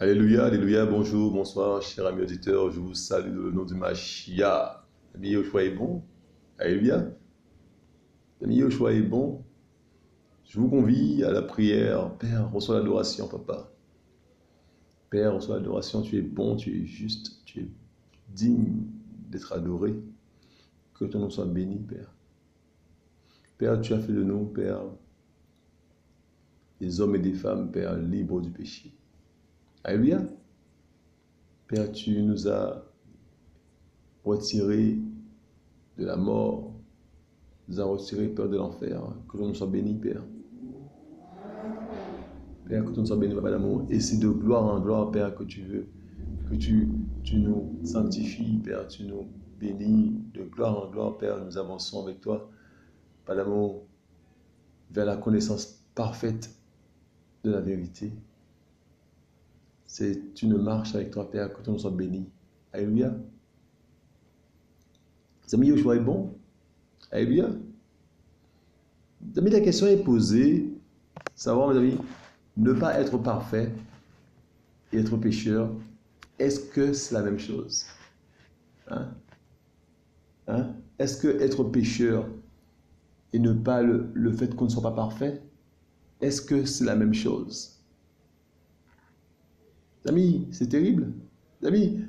Alléluia, alléluia, bonjour, bonsoir, chers amis auditeurs, je vous salue dans le nom du Machia. L'ami Yoshua est bon. Alléluia. L'ami Yoshua est bon. Je vous convie à la prière. Père, reçois l'adoration, papa. Père, reçois l'adoration, tu es bon, tu es juste, tu es digne d'être adoré. Que ton nom soit béni, Père. Père, tu as fait de nous, Père, des hommes et des femmes, Père, libres du péché. Alléluia. Père, tu nous as retirés de la mort, nous as retirés, Père, de l'enfer. Que ton nom soit béni, Père. Père, que ton nom soit béni, Papa d'amour. Et c'est de gloire en gloire, Père, que tu veux, que tu nous sanctifies, Père, tu nous bénis. De gloire en gloire, Père, nous avançons avec toi, Papa d'amour, vers la connaissance parfaite de la vérité. C'est une marche avec toi, Père, que ton nom soit béni. Alléluia. Les amis, Yoshua est bon. Alléluia. Les amis, la question est posée. Savoir, mes amis, ne pas être parfait et être pécheur, est-ce que c'est la même chose? Est-ce que être pécheur et ne pas le fait qu'on ne soit pas parfait, est-ce que c'est la même chose? Les amis, c'est terrible. Les amis,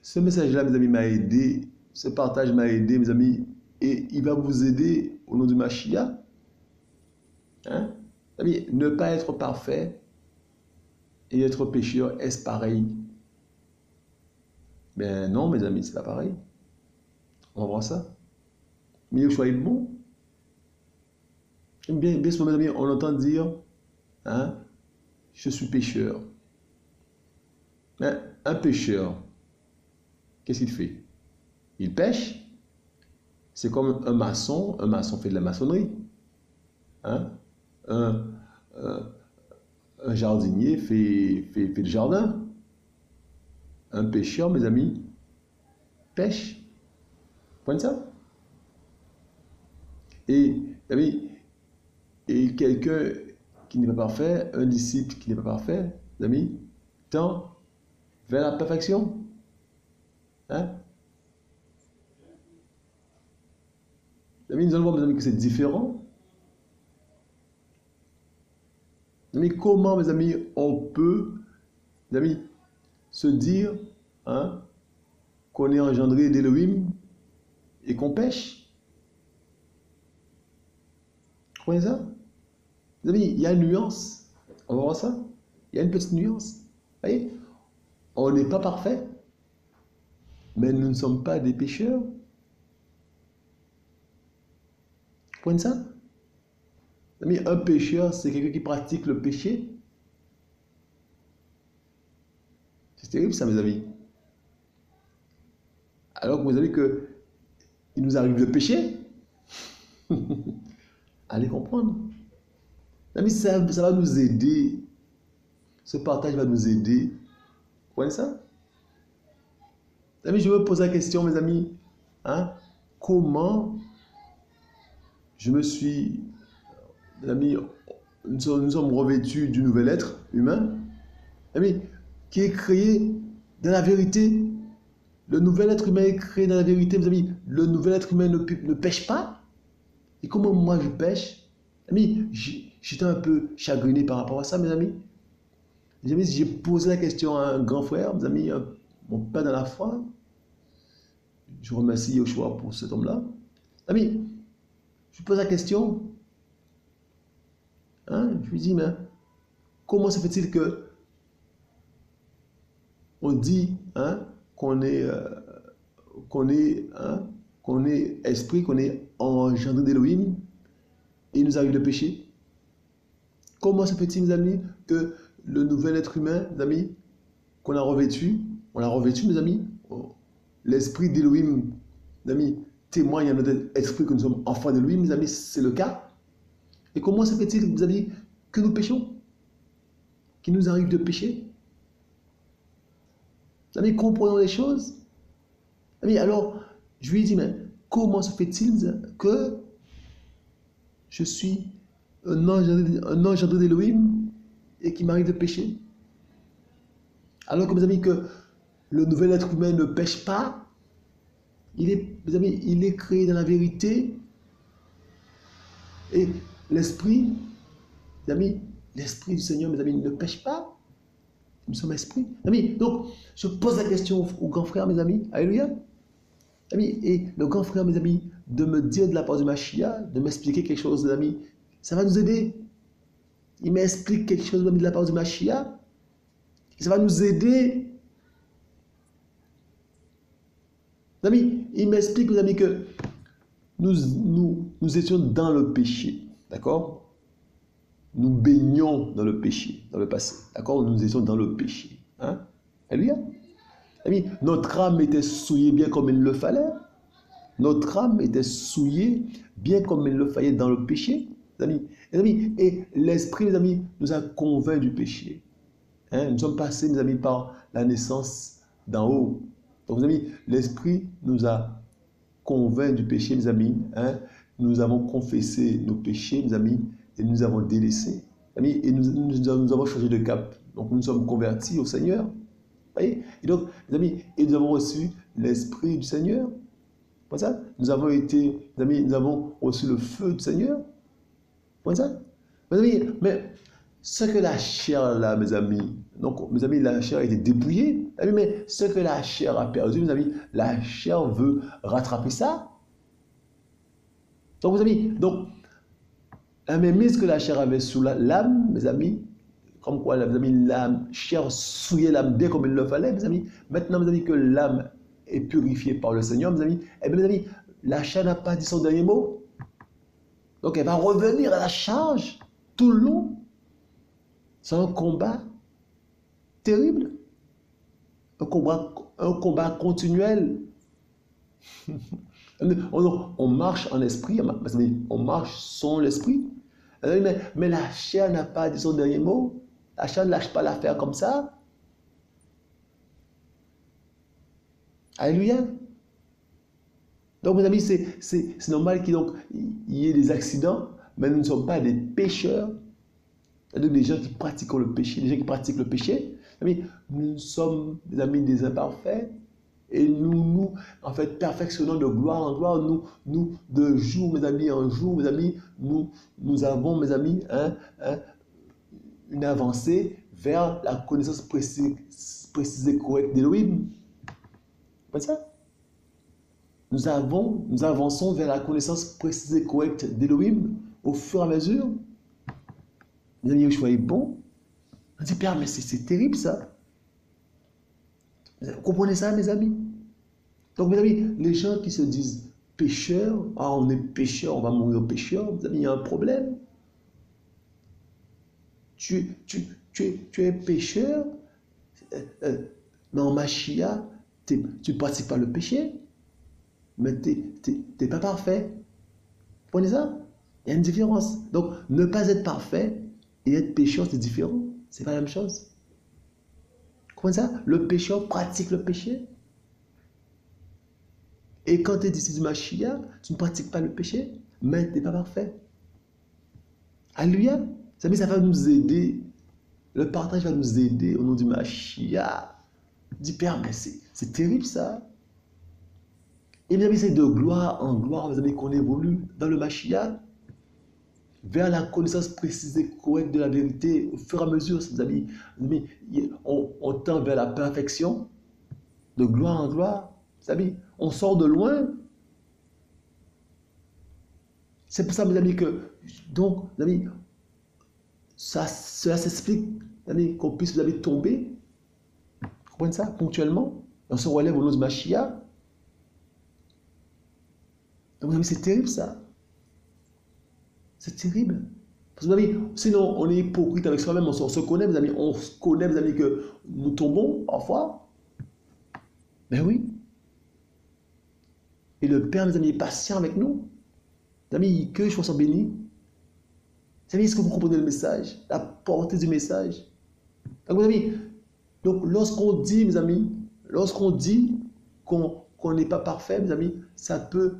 ce message-là, mes amis, m'a aidé. Ce partage m'a aidé, mes amis, et il va vous aider au nom du Mashiach. Amis, ne pas être parfait et être pécheur, est-ce pareil? Ben non, mes amis, c'est pas pareil. On va voir ça. Mais Yoshua est bon. Bien souvent, mes amis, on entend dire, je suis pécheur. Mais un pécheur, qu'est-ce qu'il fait? Il pêche. C'est comme un maçon fait de la maçonnerie. Un jardinier fait le jardin. Un pêcheur, mes amis, pêche. Vous comprenez ça? Et, amis, et quelqu'un qui n'est pas parfait, un disciple qui n'est pas parfait, amis, tend vers la perfection. Amis, nous allons voir, mes amis, que c'est différent. Mais comment, mes amis, on peut, mes amis, se dire qu'on est engendré d'Élohim et qu'on pêche? Vous comprenez ça? Mes amis, il y a une nuance. On va voir ça. Il y a une petite nuance. Vous voyez? On n'est pas parfait, mais nous ne sommes pas des pécheurs. Vous comprenez ça? Mes amis, un pécheur, c'est quelqu'un qui pratique le péché. C'est terrible ça, mes amis. Alors que vous avez que il nous arrive de pécher. Allez comprendre. Mes amis, ça va nous aider. Ce partage va nous aider. Vous voyez ça? Mes amis, je me pose la question, mes amis. Comment je me suis... Mes amis, nous sommes revêtus du nouvel être humain. Mes amis, qui est créé dans la vérité. Le nouvel être humain est créé dans la vérité, mes amis. Le nouvel être humain ne pêche pas. Et comment moi je pêche? Amis, j'étais un peu chagriné par rapport à ça, mes amis. Les amis, j'ai posé la question à un grand frère, mes amis, mon père dans la foi. Je remercie Yoshua pour cet homme-là. Amis, je pose la question. Je lui dis, mais comment se fait-il que on dit qu'on est esprit, qu'on est engendré d'Élohim et il nous arrive le péché? Comment se fait-il, mes amis, que le nouvel être humain, mes amis, qu'on a revêtu, mes amis, l'esprit d'Élohim, mes amis, témoigne à notre esprit que nous sommes enfants d'Élohim, mes amis, c'est le cas. Et comment se fait-il, mes amis, que nous péchons? Qu'il nous arrive de pécher? Mes amis, comprenons les choses. Mes amis, alors, je lui ai dit, mais comment se fait-il que je suis un engendré d'Élohim et qu'il m'arrive de pécher? Alors que, mes amis, que le nouvel être humain ne pêche pas, mes amis, il est créé dans la vérité. Et l'esprit, mes amis, l'esprit du Seigneur, mes amis, ne pêche pas. Nous sommes esprits. Amis, donc, je pose la question au grand frère, mes amis. Alléluia. Amis, et le grand frère, mes amis, de me dire de la part du Mashiach, de m'expliquer quelque chose, mes amis, ça va nous aider. Il m'explique quelque chose, mes amis, de la part du Mashiach. Ça va nous aider. Mes amis, il m'explique, mes amis, que nous étions dans le péché. D'accord? Nous baignions dans le péché, dans le passé. D'accord? Nous étions dans le péché. Hein? Alléluia. Amis, notre âme était souillée bien comme il le fallait. Notre âme était souillée bien comme il le fallait dans le péché. Les amis, et l'esprit, mes amis, nous a convaincus du péché. Hein? Nous sommes passés, mes amis, par la naissance d'en haut. Donc, mes amis, l'esprit nous a convaincus du péché, mes amis. Hein? Nous avons confessé nos péchés, mes amis, et nous avons délaissé. Amis, et nous avons changé de cap. Donc, nous sommes convertis au Seigneur. Voyez? Et donc, mes amis, et nous avons reçu l'Esprit du Seigneur. Comme ça, nous avons été, mes amis, nous avons reçu le feu du Seigneur. Comme ça, mes amis, mais ce que la chair là, mes amis, donc, mes amis, la chair a été dépouillée. Mais ce que la chair a perdu, mes amis, la chair veut rattraper ça. Donc, mes amis, donc, la mainmise que la chair avait sous l'âme, mes amis, comme quoi, mes amis, l'âme, chair souillait l'âme bien comme il le fallait, mes amis. Maintenant, mes amis, que l'âme est purifiée par le Seigneur, mes amis, eh bien, mes amis, la chair n'a pas dit son dernier mot. Donc, elle va revenir à la charge tout le long. C'est un combat terrible. Un combat continuel. On marche en esprit, mes amis, on marche sans l'esprit. Mais la chair n'a pas dit son dernier mot. La chair ne lâche pas l'affaire comme ça. Alléluia. Donc, mes amis, c'est normal qu'il y ait des accidents, mais nous ne sommes pas des pécheurs. C'est-à-dire des gens qui pratiquent le péché, des gens qui pratiquent le péché. Amis, nous sommes des amis des imparfaits et nous, en fait, perfectionnons de gloire en gloire. Nous de jour, mes amis, en jour, mes amis, nous avons, mes amis, une avancée vers la connaissance précise et correcte d'Élohim. C'est ça? Nous avançons vers la connaissance précise et correcte d'Élohim au fur et à mesure. Mes amis, Yeshua est bon. On dit, Père, mais c'est terrible ça. Vous comprenez ça, mes amis? Donc, mes amis, les gens qui se disent pécheurs, ah, on est pécheur, on va mourir pécheur, mes amis, il y a un problème. Tu es pécheur, mais en Mashiach, tu ne pratiques pas le péché, mais tu n'es pas parfait. Vous comprenez ça? Il y a une différence. Donc, ne pas être parfait et être pécheur, c'est différent. C'est pas la même chose. Vous comprenez ça? Le pécheur pratique le péché. Et quand tu es disciple du Mashiach, tu ne pratiques pas le péché, mais tu n'es pas parfait. Alléluia. Ça va nous aider. Le partage va nous aider au nom du Mashiach. Dis, Père, mais c'est terrible ça. Et mes amis, c'est de gloire en gloire, mes amis, qu'on évolue dans le Mashiach vers la connaissance précise et correcte de la vérité au fur et à mesure, mes amis, on tend vers la perfection de gloire en gloire. Mes amis, on sort de loin. C'est pour ça, mes amis, que donc, mes amis, cela s'explique, qu'on puisse, mes amis, tomber. Vous comprenez ça ponctuellement? On se relève au nom de Mashiach. Donc, mes amis, c'est terrible ça. C'est terrible. Parce que, mes amis, sinon, on est hypocrite avec soi-même, on se connaît, mes amis. On se connaît, mes amis, que nous tombons parfois. Mais oui. Et le Père, mes amis, est patient avec nous. Mes amis, que je sois béni. Mes amis, est-ce que vous comprenez le message? La portée du message? Donc, mes amis, lorsqu'on dit, mes amis, lorsqu'on dit qu'on n'est pas parfait, mes amis, ça peut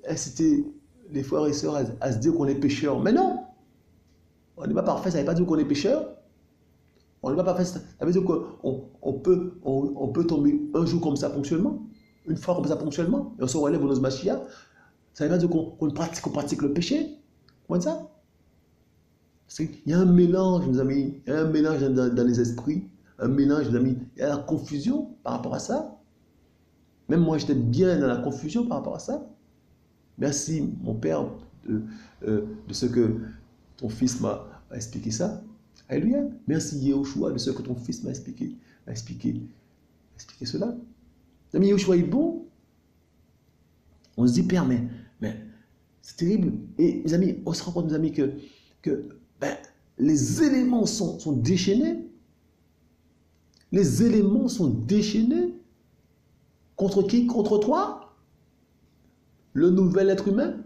inciter les frères et sœurs à se dire qu'on est pécheur. Mais non! On n'est pas parfait, ça ne veut pas dire qu'on est pécheur. On ne va pas faire ça. Ça veut dire on peut tomber un jour comme ça ponctuellement, une fois comme ça ponctuellement, et on se relève au nos Mashiach. Ça veut pas dire qu'on pratique le péché. Comment ça? Il y a un mélange, mes amis. Il y a un mélange dans les esprits. Un mélange, mes amis. Il y a la confusion par rapport à ça. Même moi, j'étais bien dans la confusion par rapport à ça. Merci, mon Père, de ce que ton Fils m'a expliqué ça. Alléluia. Merci, Yehoshua, de ce que ton Fils m'a expliqué cela. Mes amis, Yehoshua est bon. On se dit, Père, mais c'est terrible. Et mes amis, on se rend compte, mes amis, que les éléments sont déchaînés. Les éléments sont déchaînés. Contre qui? Contre toi? Le nouvel être humain?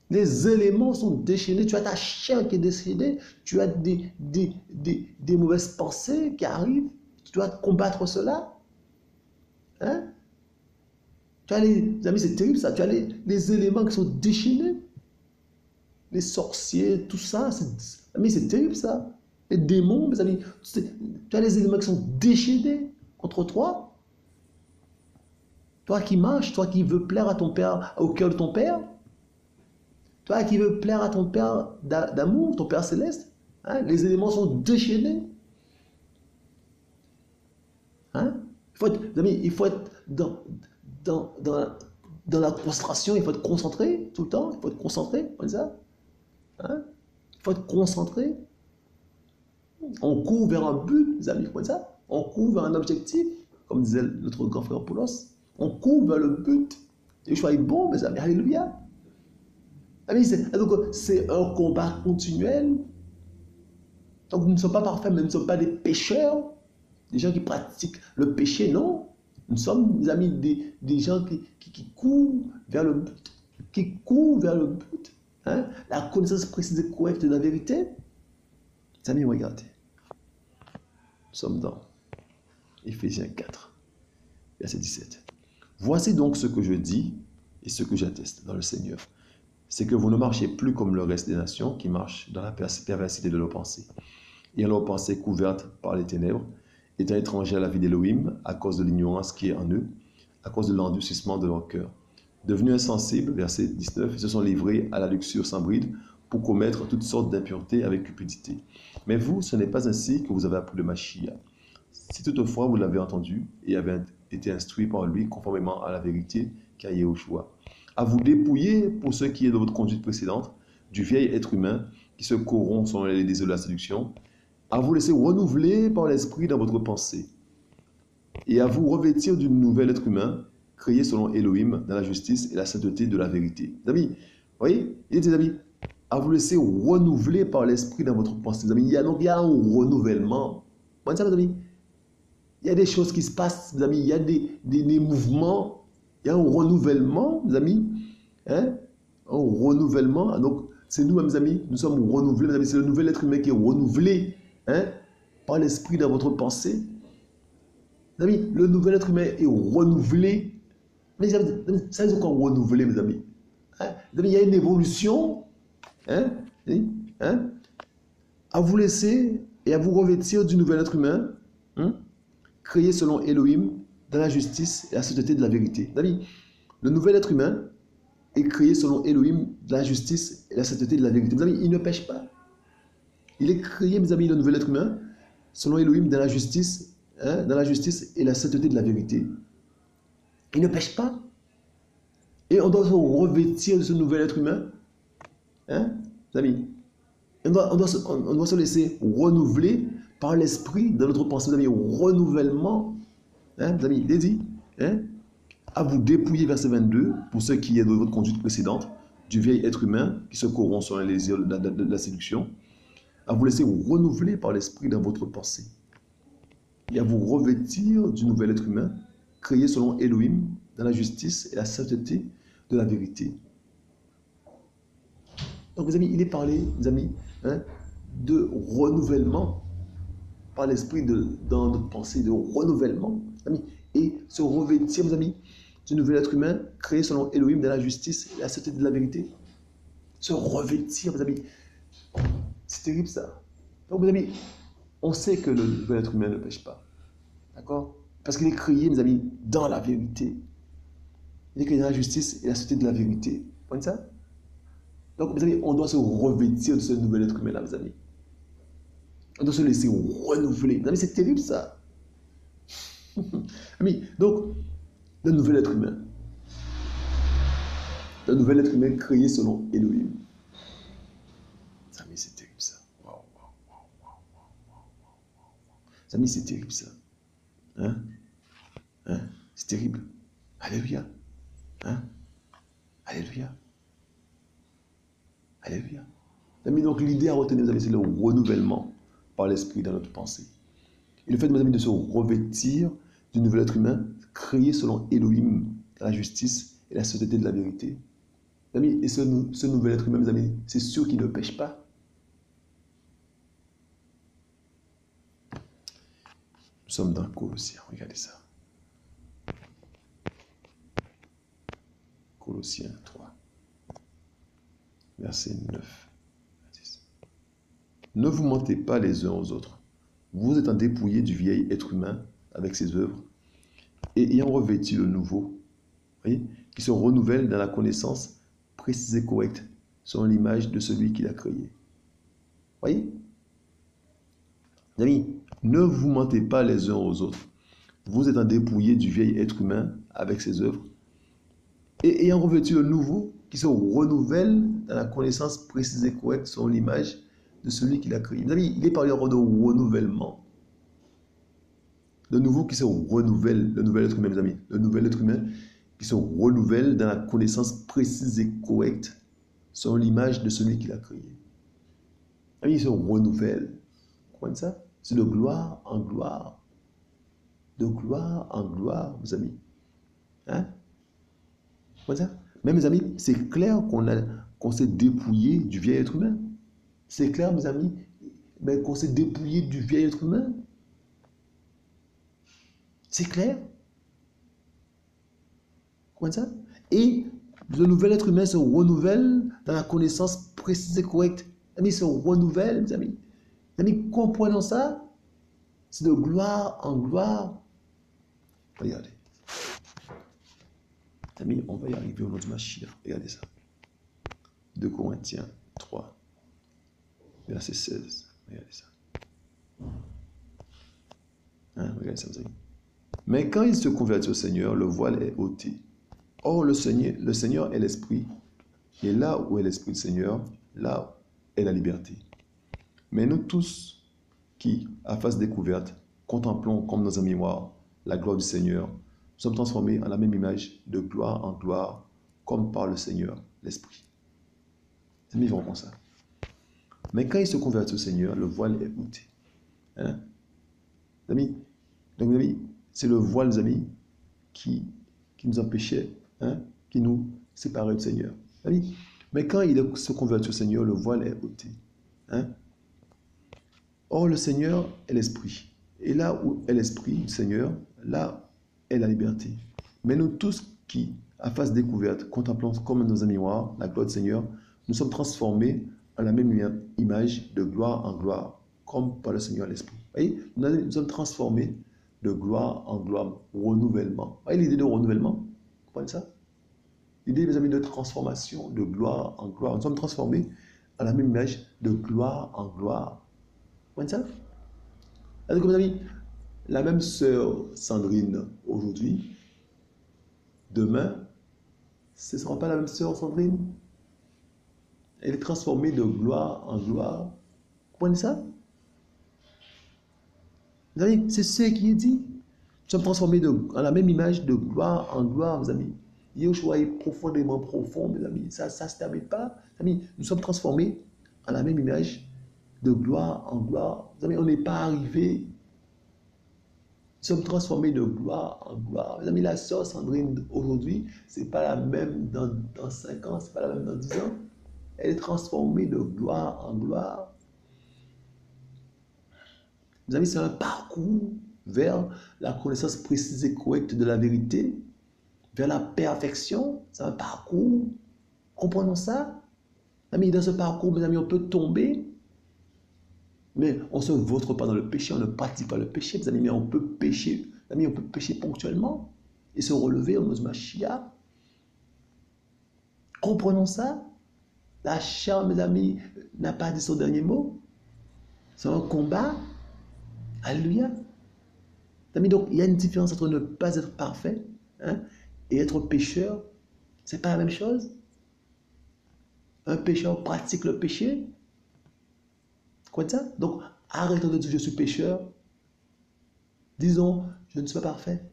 Les éléments sont déchaînés. Tu as ta chair qui est décédée. Tu as des mauvaises pensées qui arrivent. Tu dois combattre cela. Hein? Tu as les amis, c'est terrible ça. Tu as les éléments qui sont déchaînés. Les sorciers, tout ça. Amis, c'est terrible ça. Les démons, mes amis. Tu as les éléments qui sont déchaînés contre toi. Toi qui marches, toi qui veux plaire à ton père, au cœur de ton père. Toi qui veux plaire à ton père d'amour, ton père céleste. Hein? Les éléments sont déchaînés. Hein? Il faut être dans la concentration, il faut être concentré tout le temps, il faut être concentré, comme ça. Hein? Il faut être concentré. On court vers un but, les amis, comme ça. On court vers un objectif, comme disait notre grand frère Paulos. On court vers le but. Et je est bon, mes amis, alléluia. Donc, c'est un combat continuel. Donc, nous ne sommes pas parfaits, mais nous ne sommes pas des pécheurs, des gens qui pratiquent le péché, non. Nous sommes, mes amis, des gens qui courent vers le but. Qui courent vers le but. Hein? La connaissance précise et correcte de la vérité. Les amis, regardez. Nous sommes dans Éphésiens 4, verset 17. Voici donc ce que je dis et ce que j'atteste dans le Seigneur. C'est que vous ne marchez plus comme le reste des nations qui marchent dans la perversité de leurs pensées. Et leurs pensées couvertes par les ténèbres, étant étrangers à la vie d'Élohim à cause de l'ignorance qui est en eux, à cause de l'endurcissement de leur cœur. Devenus insensibles, verset 19, ils se sont livrés à la luxure sans bride pour commettre toutes sortes d'impuretés avec cupidité. Mais vous, ce n'est pas ainsi que vous avez appris le Mashiach. Si toutefois vous l'avez entendu et avez été instruit par lui conformément à la vérité qu'a Yehoshua, à vous dépouiller pour ce qui est de votre conduite précédente, du vieil être humain qui se corrompt selon les désirs de la séduction, à vous laisser renouveler par l'esprit dans votre pensée, et à vous revêtir du nouvel être humain, créé selon Elohim dans la justice et la sainteté de la vérité. Amis, vous voyez, il dit, amis, à vous laisser renouveler par l'esprit dans votre pensée. Amis, il y a un renouvellement. Vous ça, mes amis? Il y a des choses qui se passent, mes amis. Il y a des mouvements. Il y a un renouvellement, mes amis. Hein? Un renouvellement. Donc, c'est nous, mes amis. Nous sommes renouvelés, mes amis. C'est le nouvel être humain qui est renouvelé, hein, par l'esprit dans votre pensée. Mes amis, le nouvel être humain est renouvelé. Mais amis, ça veut dire quoi renouvelé, mes amis? Hein? Mes amis, il y a une évolution. Hein? Hein? À vous laisser et à vous revêtir du nouvel être humain, hein, créé selon Elohim dans la justice et la sainteté de la vérité. Amis, le nouvel être humain est créé selon Elohim dans la justice et la sainteté de la vérité. Mes amis, il ne pêche pas. Il est créé, mes amis, le nouvel être humain selon Elohim dans la justice, hein, et la sainteté de la vérité. Il ne pêche pas. Et on doit se revêtir de ce nouvel être humain. Hein, mes amis, on doit se laisser renouveler par l'esprit dans notre pensée. Mes amis, renouvellement. Hein, mes amis, il est dit, hein, à vous dépouiller, verset 22, pour ce qui est de votre conduite précédente, du vieil être humain qui se corrompt selon les désirs de la séduction, à vous laisser renouveler par l'esprit dans votre pensée, et à vous revêtir du nouvel être humain, créé selon Elohim, dans la justice et la sainteté de la vérité. Donc, mes amis, il est parlé, mes amis, hein, de renouvellement par l'esprit dans notre pensée, de renouvellement, mes amis, et se revêtir, mes amis, du nouvel être humain créé selon Elohim dans la justice et la sainteté de la vérité. Se revêtir, mes amis. C'est terrible ça. Donc, mes amis, On sait que le nouvel être humain ne pêche pas. D'accord? Parce qu'il est créé, mes amis, dans la vérité. Il est créé dans la justice et la société de la vérité. Vous comprenez ça? Donc, mes amis, on doit se revêtir de ce nouvel être humain-là, mes amis. On doit se laisser renouveler. Mes amis, c'est terrible ça. Amis, donc, le nouvel être humain. Le nouvel être humain créé selon Elohim. Amis, c'est terrible ça. Wow, wow, wow, wow, wow, wow. Amis, c'est terrible ça. Hein? Hein? C'est terrible. Alléluia. Hein? Alléluia. Alléluia. Amis, donc l'idée à retenir, c'est le renouvellement par l'esprit dans notre pensée. Et le fait, mes amis, de se revêtir du nouvel être humain créé selon Elohim, la justice et la société de la vérité. Amis, et ce nouvel être humain, mes amis, c'est sûr qu'il ne pêche pas. Nous sommes dans Colossiens, regardez ça. Colossiens 3, verset 9 à 10. Ne vous mentez pas les uns aux autres. Vous êtes en dépouillé du vieil être humain avec ses œuvres et ayant revêtu le nouveau, voyez, qui se renouvelle dans la connaissance précise et correcte selon l'image de celui qui l'a créé. Voyez? Amis, ne vous mentez pas les uns aux autres. Vous êtes en dépouillé du vieil être humain avec ses œuvres et ayant revêtu le nouveau qui se renouvelle dans la connaissance précise et correcte selon l'image de celui qui l'a créé. Mes amis, il est parlé de renouvellement. Le nouveau qui se renouvelle, le nouvel être humain, mes amis, le nouvel être humain qui se renouvelle dans la connaissance précise et correcte selon l'image de celui qui l'a créé. Amis, il se renouvelle. Vous comprenez ça? C'est de gloire en gloire. De gloire en gloire, mes amis. Hein? Vous comprenez ça? Mais mes amis, c'est clair qu'on s'est dépouillé du vieil être humain. C'est clair, mes amis, qu'on s'est dépouillé du vieil être humain. C'est clair? Vous comprenez ça? Et le nouvel être humain se renouvelle dans la connaissance précise et correcte. Mes amis, se renouvelle, mes amis. Mes amis, comprenons ça. C'est de gloire en gloire. Regardez. Mes amis, on va y arriver au nom de Mashiach. Regardez ça. 2 Corinthiens 3, verset 16. Regardez ça. Hein, regardez ça, mes amis. Mais quand il se convertit au Seigneur, le voile est ôté. Or, le Seigneur est l'Esprit. Et là où est l'Esprit du Seigneur, là est la liberté. Mais nous tous qui, à face découverte, contemplons comme dans un miroir la gloire du Seigneur, nous sommes transformés en la même image de gloire en gloire, comme par le Seigneur, l'Esprit. C'est vivant comme ça. Mais quand il se convertit au Seigneur, le voile est ôté. Hein? Amis, donc, mes amis, c'est le voile, les amis, qui nous empêchait, hein, qui nous séparait du Seigneur. Amis, mais quand il se convertit au Seigneur, le voile est ôté. Hein? Or, le Seigneur est l'Esprit. Et là où est l'Esprit du Seigneur, là est la liberté. Mais nous tous qui, à face découverte, contemplons comme dans un miroir la gloire du Seigneur, nous sommes transformés en la même image de gloire en gloire, comme par le Seigneur l'Esprit. Vous voyez, nous sommes transformés de gloire en gloire, renouvellement. Vous voyez l'idée de renouvellement? Vous comprenez ça? L'idée, mes amis, de transformation de gloire en gloire. Nous sommes transformés en la même image de gloire en gloire. Vous comprenez ça? Alors, mes amis, la même sœur Sandrine aujourd'hui, demain, ce ne sera pas la même sœur Sandrine. Elle est transformée de gloire en gloire. Vous comprenez ça? Mes amis, c'est ce qui est dit. Nous sommes transformés en la même image de gloire en gloire, mes amis. Yahushua est profondément profond, mes amis. Ça ne se termine pas. Mes amis, nous sommes transformés en la même image de gloire en gloire. Mes amis, on n'est pas arrivé. Nous sommes transformés de gloire en gloire. Mes amis, la sœur Sandrine aujourd'hui, ce n'est pas la même dans 5 ans, ce n'est pas la même dans 10 ans. Elle est transformée de gloire en gloire. Mes amis, c'est un parcours vers la connaissance précise et correcte de la vérité, vers la perfection. C'est un parcours. Comprenons ça? Mes amis, dans ce parcours, mes amis, on peut tomber. Mais on ne se vautre pas dans le péché, on ne pratique pas le péché, mes amis, mais on peut pécher. Mes amis, on peut pécher ponctuellement et se relever au nom de Mashiach. Comprenons ça. La chair, mes amis, n'a pas dit son dernier mot. C'est un combat. Alléluia. Amis, donc, il y a une différence entre ne pas être parfait, hein, et être pécheur. C'est pas la même chose. Un pécheur pratique le péché. Quoi de ça? Donc, arrêtons de dire je suis pécheur. Disons, je ne suis pas parfait.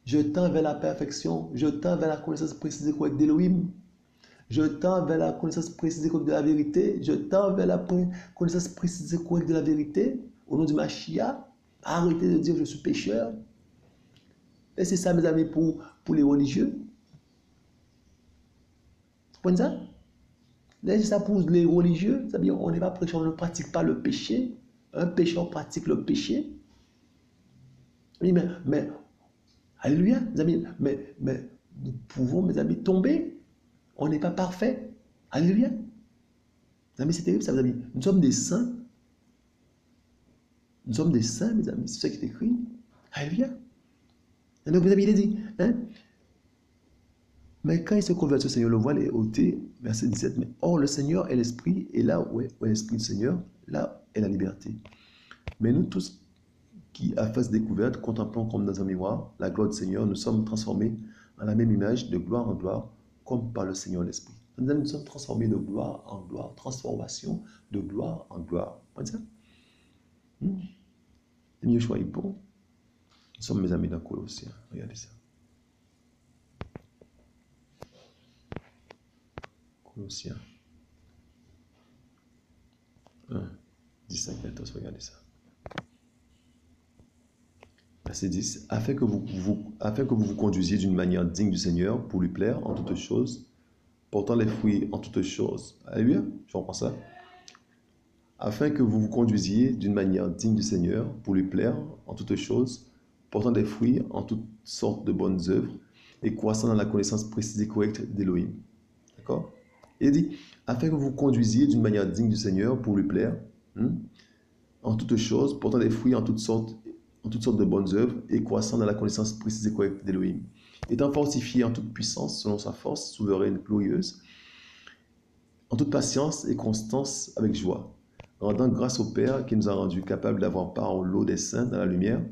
Je tends vers la perfection. Je tends vers la connaissance précise et correcte d'Élohim. Je tends vers la connaissance précise et correcte de la vérité. Je tends vers la connaissance précise et correcte de la vérité. Au nom du Mashiach. Arrêtez de dire je suis pécheur. Et c'est ça, mes amis, pour les religieux. Vous comprenez ça? C'est ça pour les religieux. C'est-à-dire, on n'est pas pécheur, on ne pratique pas le péché. Un pécheur pratique le péché. Oui, mais alléluia, mes amis, mais nous pouvons, mes amis, tomber. On n'est pas parfait. Alléluia. Mes amis, c'est terrible ça, mes amis. Nous sommes des saints. Nous sommes des saints, mes amis. C'est ça qui est écrit. Alléluia. Et donc, mes amis, il est dit, hein? Mais quand il se convertit au Seigneur, le voile est ôté, verset 17. Mais or, le Seigneur est l'Esprit, et là où est l'Esprit du Seigneur, là est la liberté. Mais nous tous qui, à face découverte, contemplons comme dans un miroir la gloire du Seigneur, nous sommes transformés en la même image, de gloire en gloire, comme par le Seigneur l'Esprit. Nous sommes transformés de gloire en gloire, transformation de gloire en gloire. Vous voyez ça? Le mieux choix est bon. Nous sommes, mes amis, dans Colossiens. Regardez ça. Colossiens 1, 10 à 14, regardez ça. Verset 10. Afin que vous vous conduisiez d'une manière digne du Seigneur pour lui plaire en toutes choses, portant les fruits en toutes choses. Alléluia, je reprends ça. Afin que vous vous conduisiez d'une manière digne du Seigneur pour lui plaire en toutes choses, portant des fruits en toutes sortes de bonnes œuvres et croissant dans la connaissance précise et correcte d'Élohim. D'accord? Il dit, afin que vous vous conduisiez d'une manière digne du Seigneur pour lui plaire, en toutes choses, portant des fruits en toutes sortes de bonnes œuvres et croissant dans la connaissance précise et correcte d'Élohim, étant fortifié en toute puissance selon sa force souveraine glorieuse, en toute patience et constance avec joie, rendant grâce au Père qui nous a rendus capables d'avoir part au lot des saints dans la lumière,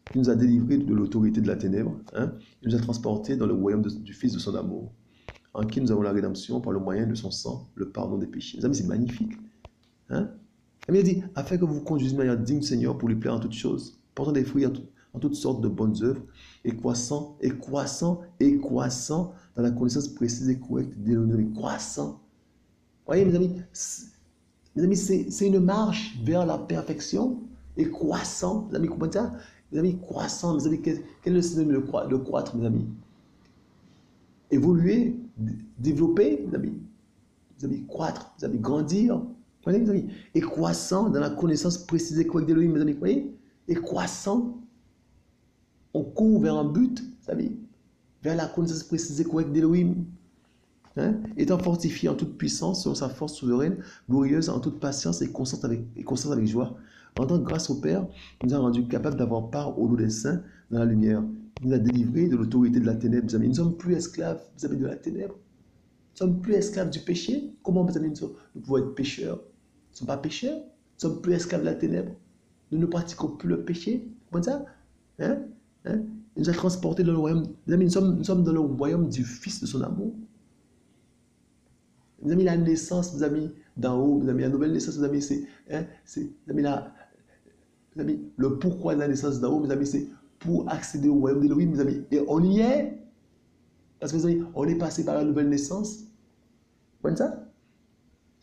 qui nous a délivrés de l'autorité de la ténèbre, et nous a transportés dans le royaume du Fils de son amour, en qui nous avons la rédemption par le moyen de son sang, le pardon des péchés. Mes amis, c'est magnifique. Il dit, afin que vous vous conduisiez de manière digne du Seigneur pour lui plaire en toutes choses, portant des fruits en toutes sortes de bonnes œuvres, et croissant dans la connaissance précise et correcte d'Élohim. Croissant. Vous voyez, mes amis, c'est une marche vers la perfection et croissant. Mes amis, comprenez ça? Mes amis, croissant. Mes amis, quel est le synonyme de croître, mes amis? Évoluer, développer, mes amis, croître, mes amis, grandir. Vous voyez, mes amis? Et croissant dans la connaissance précise et correcte d'Élohim, mes amis, vous voyez? Et croissant, on court vers un but, mes amis, vers la connaissance précise et correcte d'Élohim. Étant fortifié en toute puissance selon sa force souveraine, glorieuse, en toute patience et constante avec joie. Rendant grâce au Père, il nous a rendus capables d'avoir part au lot des saints dans la lumière. Il nous a délivrés de l'autorité de la ténèbre. Mes amis, nous ne sommes plus esclaves, vous savez, de la ténèbre. Nous ne sommes plus esclaves du péché. Comment, mes amis, nous pouvons être pécheurs? Nous ne sommes pas pécheurs. Nous ne sommes plus esclaves de la ténèbre. Nous ne pratiquons plus le péché. Vous comprenez ça? Il nous a transportés dans le royaume. Mes amis, nous sommes dans le royaume du Fils de son amour. Mes amis, la naissance, mes amis, d'en haut, mes amis, la nouvelle naissance, mes amis, mes amis, le pourquoi de la naissance d'en haut, mes amis, c'est pour accéder au royaume d'Élohim, mes amis. Et on y est. Parce que, mes amis, on est passé par la nouvelle naissance. Vous voyez ça?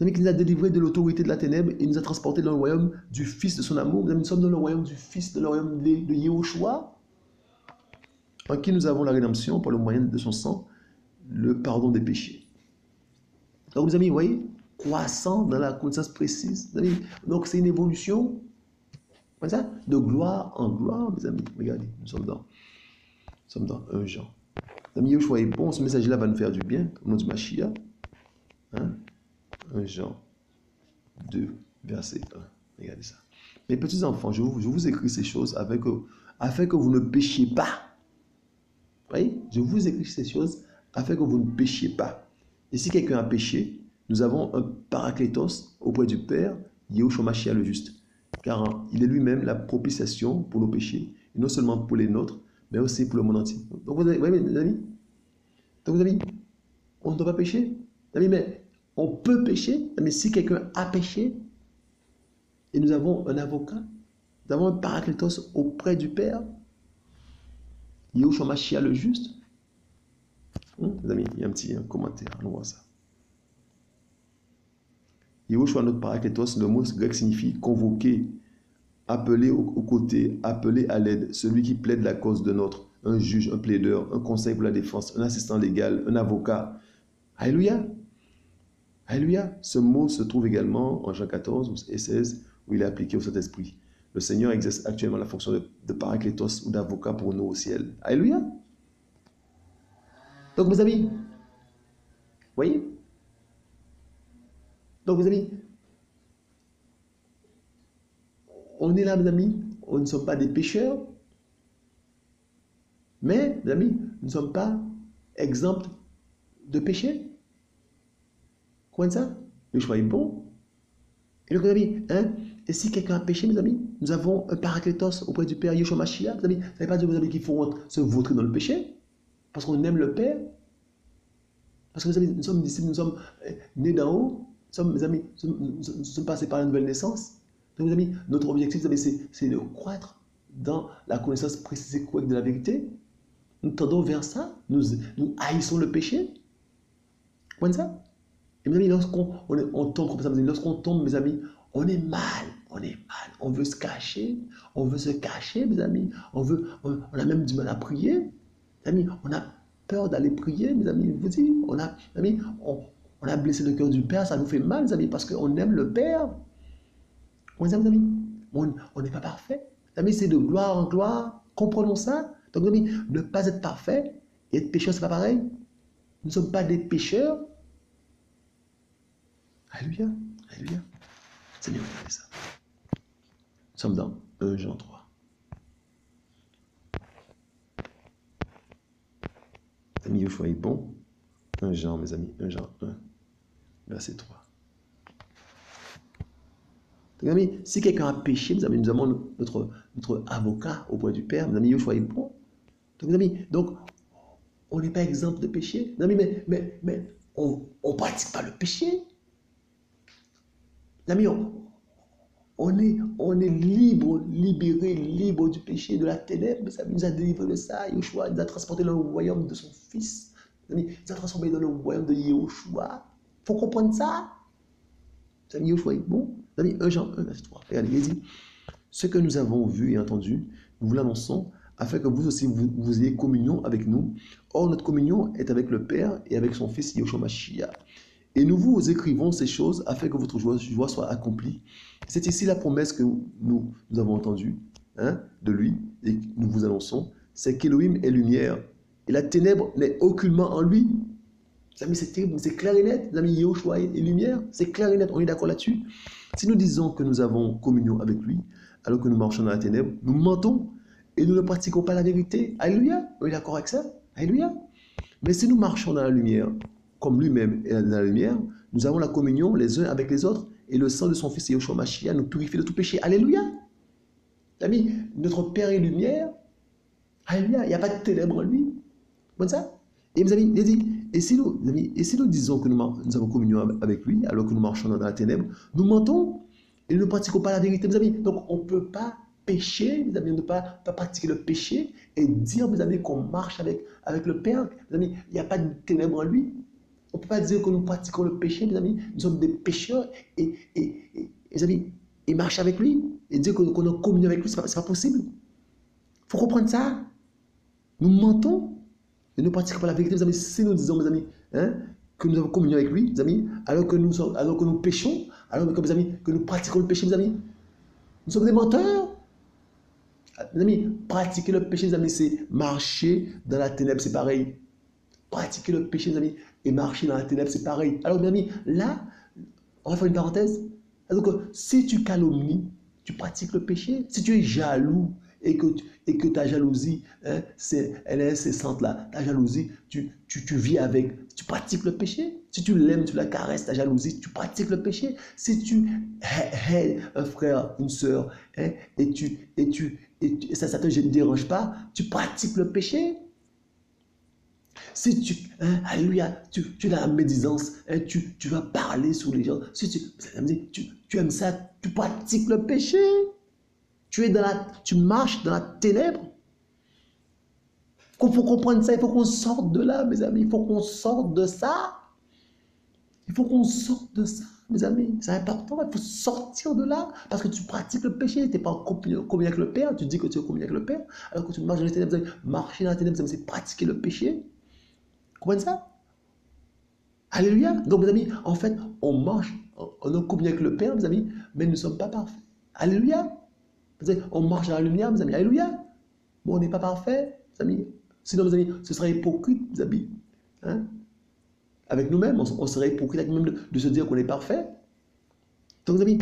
Mes amis, qui nous a délivrés de l'autorité de la ténèbre et nous a transportés dans le royaume du Fils de son amour. Mes amis, nous sommes dans le royaume du Fils, dans le royaume de Yehoshua, en qui nous avons la rédemption par le moyen de son sang, le pardon des péchés. Donc, mes amis, vous voyez, croissant dans la connaissance précise. Mes amis, donc, c'est une évolution ça, de gloire en gloire, mes amis. Regardez, nous sommes dans 1 Jean. Mes amis, Yoshua est bon, ce message-là va nous faire du bien, au nom du Mashiach. 1 Jean 2, verset 1. Regardez ça. Mes petits enfants, je vous écris ces choses afin que vous ne péchiez pas. Vous voyez? Je vous écris ces choses afin que vous ne péchiez pas. Et si quelqu'un a péché, nous avons un paraclétos auprès du Père, Yahushua Mashiach le juste. Car il est lui-même la propitiation pour nos péchés, et non seulement pour les nôtres, mais aussi pour le monde entier. Donc, vous voyez, mes amis? Donc, vous amis, on ne doit pas pécher. Amis, mais on peut pécher. Mais si quelqu'un a péché, et nous avons un avocat, nous avons un paraclétos auprès du Père, Yahushua Mashiach le juste. Les amis, il y a un petit commentaire, on voit ça. Yahushua, notre paraclétos, le mot grec signifie convoquer, appeler aux côtés, appeler à l'aide, celui qui plaide la cause de notre, un juge, un plaideur, un conseil pour la défense, un assistant légal, un avocat. Alléluia. Alléluia. Ce mot se trouve également en Jean 14 et 16 où il est appliqué au Saint-Esprit. Le Seigneur exerce actuellement la fonction de paraclétos ou d'avocat pour nous au ciel. Alléluia. Donc mes amis, voyez? Donc mes amis, on est là mes amis, on ne sommes pas des pécheurs, mais mes amis, nous ne sommes pas exempts de péché. Comment ça? Le choix est bon. Et donc mes amis, et si quelqu'un a péché, mes amis, nous avons un paraclétos auprès du Père Yahushua Mashiach. Mes amis, ça ne veut pas dire, mes amis, qu'il faut se vautrer dans le péché, parce qu'on aime le Père. Parce que mes amis, nous sommes disciples, nous sommes nés d'en haut, mes amis, nous sommes passés par la nouvelle naissance. Donc, mes amis, notre objectif, c'est de croître dans la connaissance précise et correcte de la vérité. Nous tendons vers ça, nous haïssons le péché. Comment ça? Et mes amis, lorsqu'on tombe comme ça, lorsqu'on tombe, mes amis, on est mal, on veut se cacher, mes amis, on a même du mal à prier. Mes amis, on a peur d'aller prier, mes amis, vous dites, on a blessé le cœur du Père, ça nous fait mal, mes amis, parce qu'on aime le Père. Mes amis, on n'est pas parfait. Mes amis, c'est de gloire en gloire, comprenons ça. Donc, mes amis, ne pas être parfait et être pécheur, c'est pas pareil. Nous ne sommes pas des pécheurs. Alléluia, alléluia. Seigneur, regardez ça. Nous sommes dans 1 Jean 3. Mes amis, Yahushua est bon. 1 Jean, mes amis, 1 Jean 1, verset 3. Donc, mes amis, si quelqu'un a péché, mes amis, nous avons notre avocat auprès du Père. Mes amis, Yahushua est bon. Donc, mes amis, on n'est pas exempt de péché. Mes amis, mais on ne pratique pas le péché. Mes amis, on est libre, libéré, libre du péché, de la ténèbre. Mes amis, il nous a délivré de ça. Yahushua nous a transporté dans le royaume de son Fils. Mes amis, il nous a transformé dans le royaume de Yahushua. Il faut comprendre ça. Mes amis, Yahushua est bon. Mes amis, 1 Jean 1, verset 3. Regardez, il dit, ce que nous avons vu et entendu, nous vous l'annonçons, afin que vous aussi, vous ayez communion avec nous. Or, notre communion est avec le Père et avec son Fils, Yahushua Mashiach. Et nous vous écrivons ces choses afin que votre joie soit accomplie. C'est ici la promesse que nous avons entendue de lui et que nous vous annonçons. C'est qu'Élohim est lumière et la ténèbre n'est aucunement en lui. Les amis, c'est terrible, c'est clair et net. Les amis, Yahushua est lumière, c'est clair et net, on est d'accord là-dessus. Si nous disons que nous avons communion avec lui, alors que nous marchons dans la ténèbre, nous mentons et nous ne pratiquons pas la vérité. Alléluia, on est d'accord avec ça? Alléluia. Mais si nous marchons dans la lumière, comme lui-même est dans la lumière, nous avons la communion les uns avec les autres et le sang de son Fils Yahushua Mashiach nous purifie de tout péché. Alléluia. Amis, notre Père est lumière. Alléluia. Il n'y a pas de ténèbres en lui. Comme ça. Et mes amis, il dit, et si nous disons que nous avons communion avec lui alors que nous marchons dans la ténèbre, nous mentons et nous ne pratiquons pas la vérité, mes amis. Donc on ne peut pas pécher, mes amis, on ne peut pas pratiquer le péché et dire, mes amis, qu'on marche avec le Père. Mes amis, il n'y a pas de ténèbres en lui. On ne peut pas dire que nous pratiquons le péché, mes amis. Nous sommes des pécheurs et mes amis, et marcher avec lui et dire qu'on a communion avec lui, ce n'est pas possible. Il faut comprendre ça. Nous mentons et nous pratiquons pas la vérité, mes amis. Si nous disons, mes amis, que nous avons communion avec lui, mes amis, alors que nous péchons, alors que, mes amis, que nous pratiquons le péché, mes amis, nous sommes des menteurs. Mes amis, pratiquer le péché, mes amis, c'est marcher dans la ténèbre, c'est pareil. Pratiquer le péché, mes amis, et marcher dans la ténèbre, c'est pareil. Alors, mes amis, là, on va faire une parenthèse. Donc, si tu calomnies, tu pratiques le péché. Si tu es jaloux et que ta jalousie, hein, elle est incessante là, ta jalousie, tu vis avec, tu pratiques le péché. Si tu l'aimes, tu la caresses, ta jalousie, tu pratiques le péché. Si tu hais un frère, une soeur, hein, et ça ne te dérange pas, tu pratiques le péché. Si tu, hein, alléluia, tu es dans la médisance, hein, tu vas parler sur les gens. Si tu aimes ça, tu pratiques le péché. Tu marches dans la ténèbre. Il faut comprendre ça, il faut qu'on sorte de là, mes amis. Il faut qu'on sorte de ça. Il faut qu'on sorte de ça, mes amis. C'est important, il faut sortir de là parce que tu pratiques le péché. Tu n'es pas en communion avec le Père. Tu dis que tu es en communion avec le Père. Alors que tu marches dans les ténèbres, marcher dans la ténèbres, c'est pratiquer le péché. Vous comprenez ça? Alléluia. Donc, mes amis, en fait, on marche, on est communion avec le Père, mes amis, mais nous ne sommes pas parfaits. Alléluia. On marche dans la lumière, mes amis. Alléluia. Bon, on n'est pas parfait, mes amis. Sinon, mes amis, ce serait hypocrite, mes amis. Hein? Avec nous-mêmes, on serait hypocrite avec nous-mêmes de se dire qu'on est parfait. Donc, mes amis,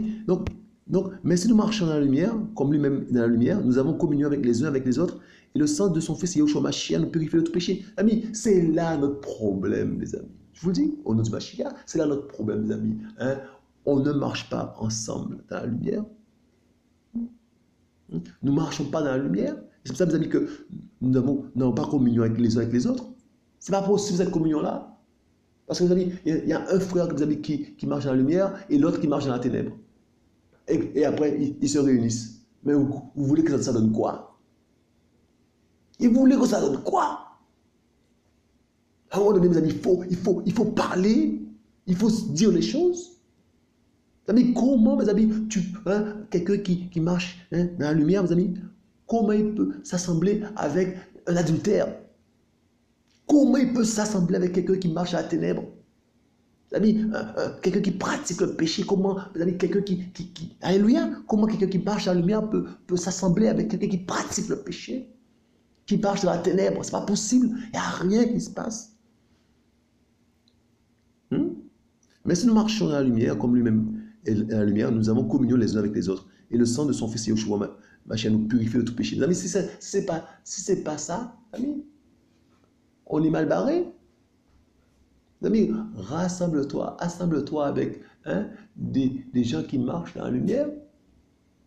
mais si nous marchons dans la lumière, comme lui-même dans la lumière, nous avons communion avec les uns, avec les autres, et le sang de son Fils Yahushua Mashiach nous purifie de tout péché. Amis, c'est là notre problème, mes amis. Je vous le dis, au nom du Mashiach, c'est là notre problème, mes amis. Hein? On ne marche pas ensemble dans la lumière. Nous ne marchons pas dans la lumière. C'est pour ça, mes amis, que nous n'avons pas communion avec les uns avec les autres. Ce n'est pas possible cette communion-là. Parce que, mes amis, il y a un frère, mes amis, qui marche dans la lumière et l'autre qui marche dans la ténèbre. Et après, ils se réunissent. Mais vous voulez que ça donne quoi? Et vous voulez que ça donne quoi? À un moment donné, mes amis, il faut parler, il faut se dire les choses. Mes amis, comment, mes amis, quelqu'un qui marche dans la lumière, mes amis, comment il peut s'assembler avec un adultère? Comment il peut s'assembler avec quelqu'un qui marche à la ténèbre? Mes amis, quelqu'un qui pratique le péché, comment, mes amis, quelqu'un alléluia, comment quelqu'un qui marche à la lumière peut s'assembler avec quelqu'un qui pratique le péché, qui marche dans la ténèbre? C'est pas possible, il n'y a rien qui se passe. Mais si nous marchons dans la lumière, comme lui-même est dans la lumière, nous avons communion les uns avec les autres. Et le sang de son Fils Yahushua Mashiach nous purifie de tout péché. Mes amis, si ce n'est pas ça, amis, on est mal barré. Mes amis, rassemble-toi, assemble-toi avec des gens qui marchent dans la lumière,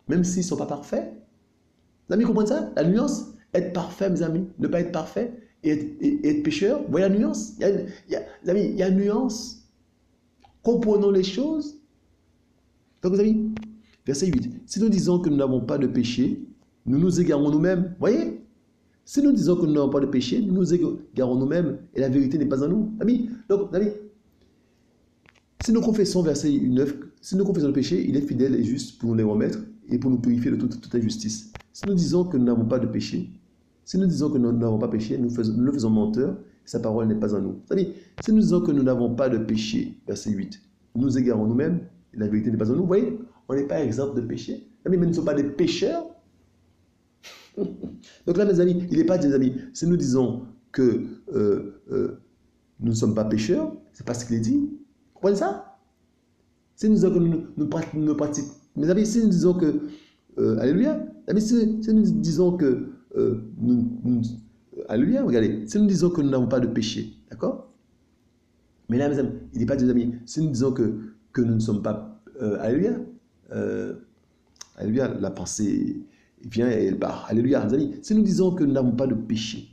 même s'ils ne sont pas parfaits. Mes amis, comprenez ça? La nuance, être parfait, mes amis, ne pas être parfait et être pécheur. Vous voyez la nuance? Les amis, il y a une nuance. Comprenons les choses. Donc, mes amis, verset 8. Si nous disons que nous n'avons pas de péché, nous nous égarons nous-mêmes. Voyez? Si nous disons que nous n'avons pas de péché, nous nous égarons nous-mêmes et la vérité n'est pas en nous. Amis, donc, amis, si nous confessons, verset 9, si nous confessons le péché, il est fidèle et juste pour nous les remettre et pour nous purifier de toute injustice. Si nous disons que nous n'avons pas de péché, si nous disons que nous n'avons pas péché, nous le faisons menteur, sa parole n'est pas en nous. C'est-à-dire, si nous disons que nous n'avons pas de péché, verset 8, nous nous égarons nous-mêmes et la vérité n'est pas en nous. Vous voyez, on n'est pas exempt de péché. Mais nous ne sommes pas des pécheurs. Donc là, mes amis, il n'est pas dit, mes amis, si nous disons que nous ne sommes pas pécheurs, c'est pas ce qu'il est dit. Vous comprenez ça? Si nous disons que nous pratiquons, mes amis, si nous disons que, alléluia, si nous disons que alléluia, regardez, si nous disons que nous n'avons pas de péché, d'accord? Mais là, mes amis, il n'est pas dit, mes amis, si nous disons que nous ne sommes pas, alléluia, alléluia, la pensée vient et elle part. Alléluia, mes amis. Si nous disons que nous n'avons pas de péché,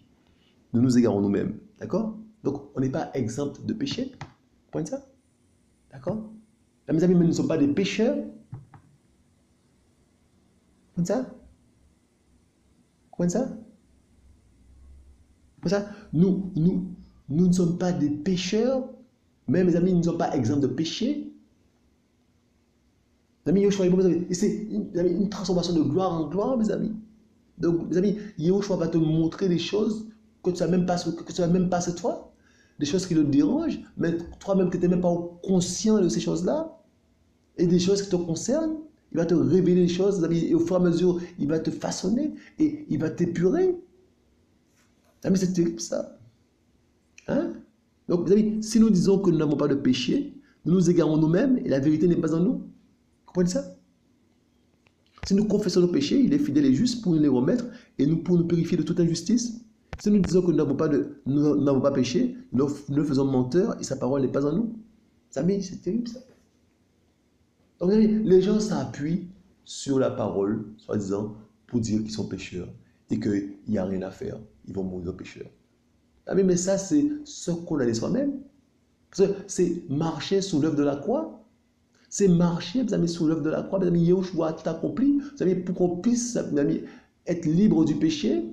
nous nous égarons nous-mêmes. D'accord? Donc, on n'est pas exempt de péché. Vous comprenez ça? D'accord? Là, mes amis, mais nous ne sommes pas des pécheurs. Vous comprenez ça? Vous comprenez ça? Vous comprenez ça? Nous ne sommes pas des pécheurs, mais mes amis, nous ne sommes pas exempts de péché. Mes amis, c'est une transformation de gloire en gloire, mes amis. Donc, mes amis, Yahushua va te montrer des choses que tu ne savais même pas sur toi, des choses qui te dérangent, mais toi-même que tu n'es même pas conscient de ces choses-là, et des choses qui te concernent. Il va te révéler des choses, mes amis, et au fur et à mesure, il va te façonner et il va t'épurer. Mes amis, c'est terrible ça. Hein? Donc, mes amis, si nous disons que nous n'avons pas de péché, nous nous égarons nous-mêmes et la vérité n'est pas en nous. comprenez ça? Si nous confessons nos péchés, il est fidèle et juste pour nous les remettre et pour nous purifier de toute injustice. Si nous disons que nous n'avons pas péché, nous le faisons menteur et sa parole n'est pas en nous. Amis, c'est terrible ça. Donc, les gens s'appuient sur la parole, soi-disant, pour dire qu'ils sont pécheurs et qu'il n'y a rien à faire. Ils vont mourir pécheurs. Amis, mais ça, c'est se condamner soi-même. C'est marcher sous l'œuvre de la croix. C'est marcher, mes amis, sous l'œuvre de la croix. Mes amis, Yahushua a tout accompli. Mes amis, pour qu'on puisse, mes amis, être libre du péché.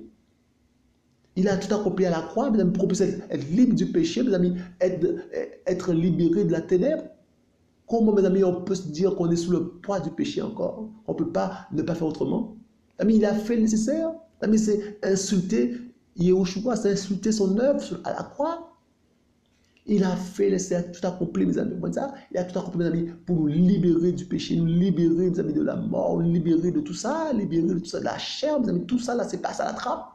Il a tout accompli à la croix, mes amis, pour qu'on puisse être libre du péché, mes amis, être libéré de la ténèbre. Comment, mes amis, on peut se dire qu'on est sous le poids du péché encore? On ne peut pas ne pas faire autrement. Mes amis, il a fait le nécessaire. Mes amis, c'est insulter Yahushua, c'est insulter son œuvre à la croix. Il a fait le tout accompli, mes amis. Il a tout accompli, mes amis, pour nous libérer du péché, nous libérer, mes amis, de la mort, nous libérer de tout ça, libérer de tout ça, de la chair, mes amis. Tout ça, là, c'est pas ça la trappe.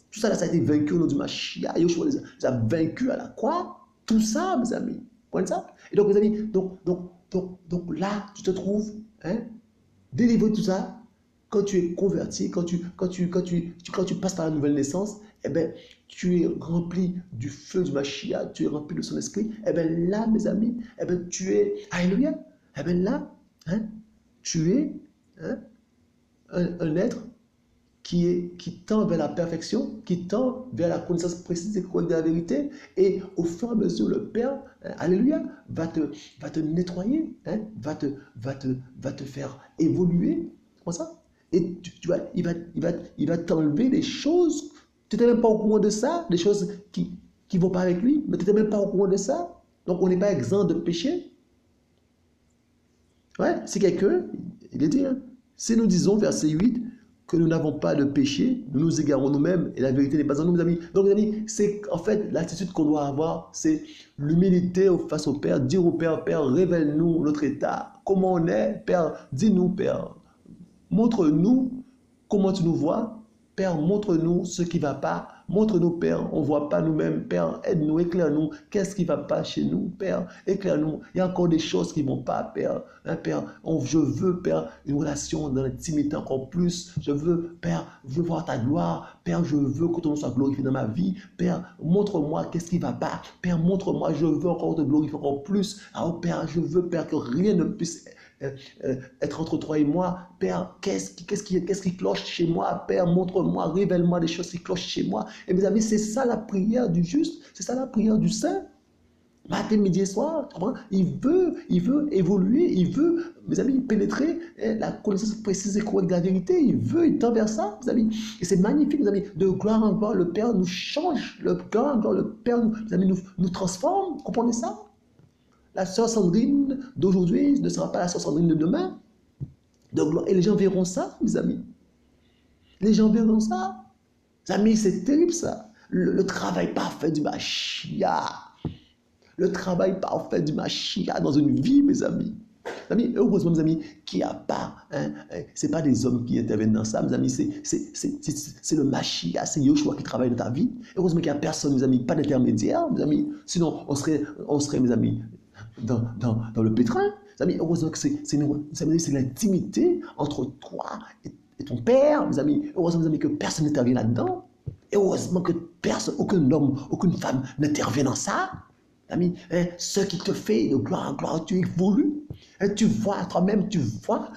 Tout ça, là, ça a été vaincu au nom du Mashiach. Yahushua les a vaincus à la croix. Tout ça, mes amis. Vous comprenez ça? Et donc, mes amis, donc là, tu te trouves, délivré de tout ça. Quand tu es converti, quand tu passes par la nouvelle naissance, eh bien, tu es rempli du feu du Mashiach, tu es rempli de son esprit. Eh bien là, mes amis, eh bien, tu es, alléluia, eh bien là, tu es un être qui tend vers la perfection, qui tend vers la connaissance précise et correcte de la vérité. Et au fur et à mesure, le Père, alléluia, va te nettoyer, va te faire évoluer. Comment ça? Et il va t'enlever des choses. Tu n'étais même pas au courant de ça, des choses qui ne vont pas avec lui, mais tu n'étais même pas au courant de ça. Donc on n'est pas exempt de péché. Ouais, c'est quelqu'un, il est dit, si nous disons, verset 8, que nous n'avons pas de péché, nous nous égarons nous-mêmes et la vérité n'est pas en nous, mes amis. Donc, mes amis, c'est en fait l'attitude qu'on doit avoir, c'est l'humilité face au Père, dire au Père, Père, révèle-nous notre état, comment on est, Père, dis-nous, Père. Montre-nous comment tu nous vois. Père, montre-nous ce qui ne va pas. Montre-nous, Père, on ne voit pas nous-mêmes. Père, aide-nous, éclaire-nous. Qu'est-ce qui ne va pas chez nous, Père? Éclaire-nous. Il y a encore des choses qui ne vont pas, Père. Père, je veux, Père, une relation dans l'intimité encore plus. Je veux, Père, je veux voir ta gloire. Père, je veux que ton nom soit glorifié dans ma vie. Père, montre-moi qu'est-ce qui ne va pas. Père, montre-moi, je veux encore te glorifier encore plus. Alors, Père, je veux, Père, que rien ne puisse être entre toi et moi. Père, qu'est-ce qui cloche chez moi? Père, montre-moi, révèle-moi des choses qui clochent chez moi. Et mes amis, c'est ça la prière du juste, c'est ça la prière du saint. Matin, midi et soir, il veut évoluer, il veut, mes amis, pénétrer la connaissance précise et correcte de la vérité. Il tend vers ça, mes amis. Et c'est magnifique, mes amis. De gloire en gloire, le Père nous change. De gloire en gloire, le Père nous transforme. Vous comprenez ça? La sœur Sandrine d'aujourd'hui ne sera pas la sœur Sandrine de demain. Et les gens verront ça, mes amis. Les gens verront ça. Mes amis, c'est terrible ça. Le travail parfait du Mashiach. Le travail parfait du Mashiach dans une vie, mes amis. Mes amis, heureusement, mes amis, qu'il n'y a pas, ce n'est pas des hommes qui interviennent dans ça, mes amis, c'est le Mashiach, c'est Yahushua qui travaille dans ta vie. Heureusement qu'il n'y a personne, mes amis, pas d'intermédiaire, mes amis. Sinon, on serait, mes amis, dans le pétrin. Mes amis, heureusement que c'est l'intimité entre toi et ton Père, mes amis. Heureusement, mes amis, que personne n'intervient là-dedans. Et heureusement que personne, aucun homme, aucune femme n'intervient dans ça. Amis, ce qui te fait de gloire en gloire, tu évolues. Tu vois toi-même, tu vois,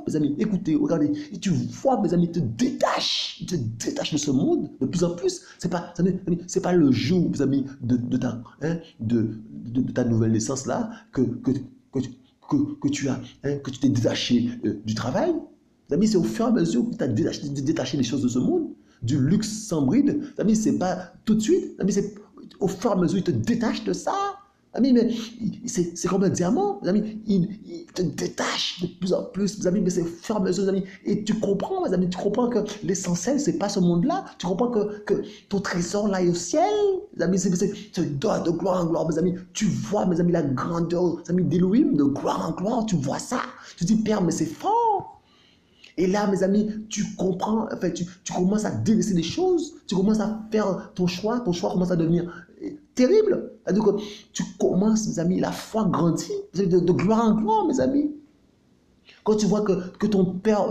mes amis, écoutez, regardez, tu vois, mes amis, te détache de ce monde de plus en plus. C'est pas le jour, mes amis, de ta nouvelle naissance là que tu t'es détaché du travail. Mes amis, c'est au fur et à mesure que tu as détaché des choses de ce monde, du luxe sans bride. Mes amis, c'est pas tout de suite. Mes amis, c'est au fur et à mesure, il te détache de ça. Amis, mais c'est comme un diamant. Amis, il te détache de plus en plus. Mes amis, mais c'est au fur et à mesure. Amis, et tu comprends, mes amis, tu comprends que l'essentiel, c'est pas ce monde-là. Tu comprends que ton trésor là est au ciel. Mes amis, c'est de gloire en gloire. Mes amis, tu vois, mes amis, la grandeur, mes amis, d'Elohim, de gloire en gloire. Tu vois ça. Tu dis, Père, mais c'est fort. Et là, mes amis, tu comprends, enfin, tu commences à délaisser des choses, tu commences à faire ton choix commence à devenir terrible. C'est-à-dire que tu commences, mes amis, la foi grandit, de gloire en gloire, mes amis. Quand tu vois que ton père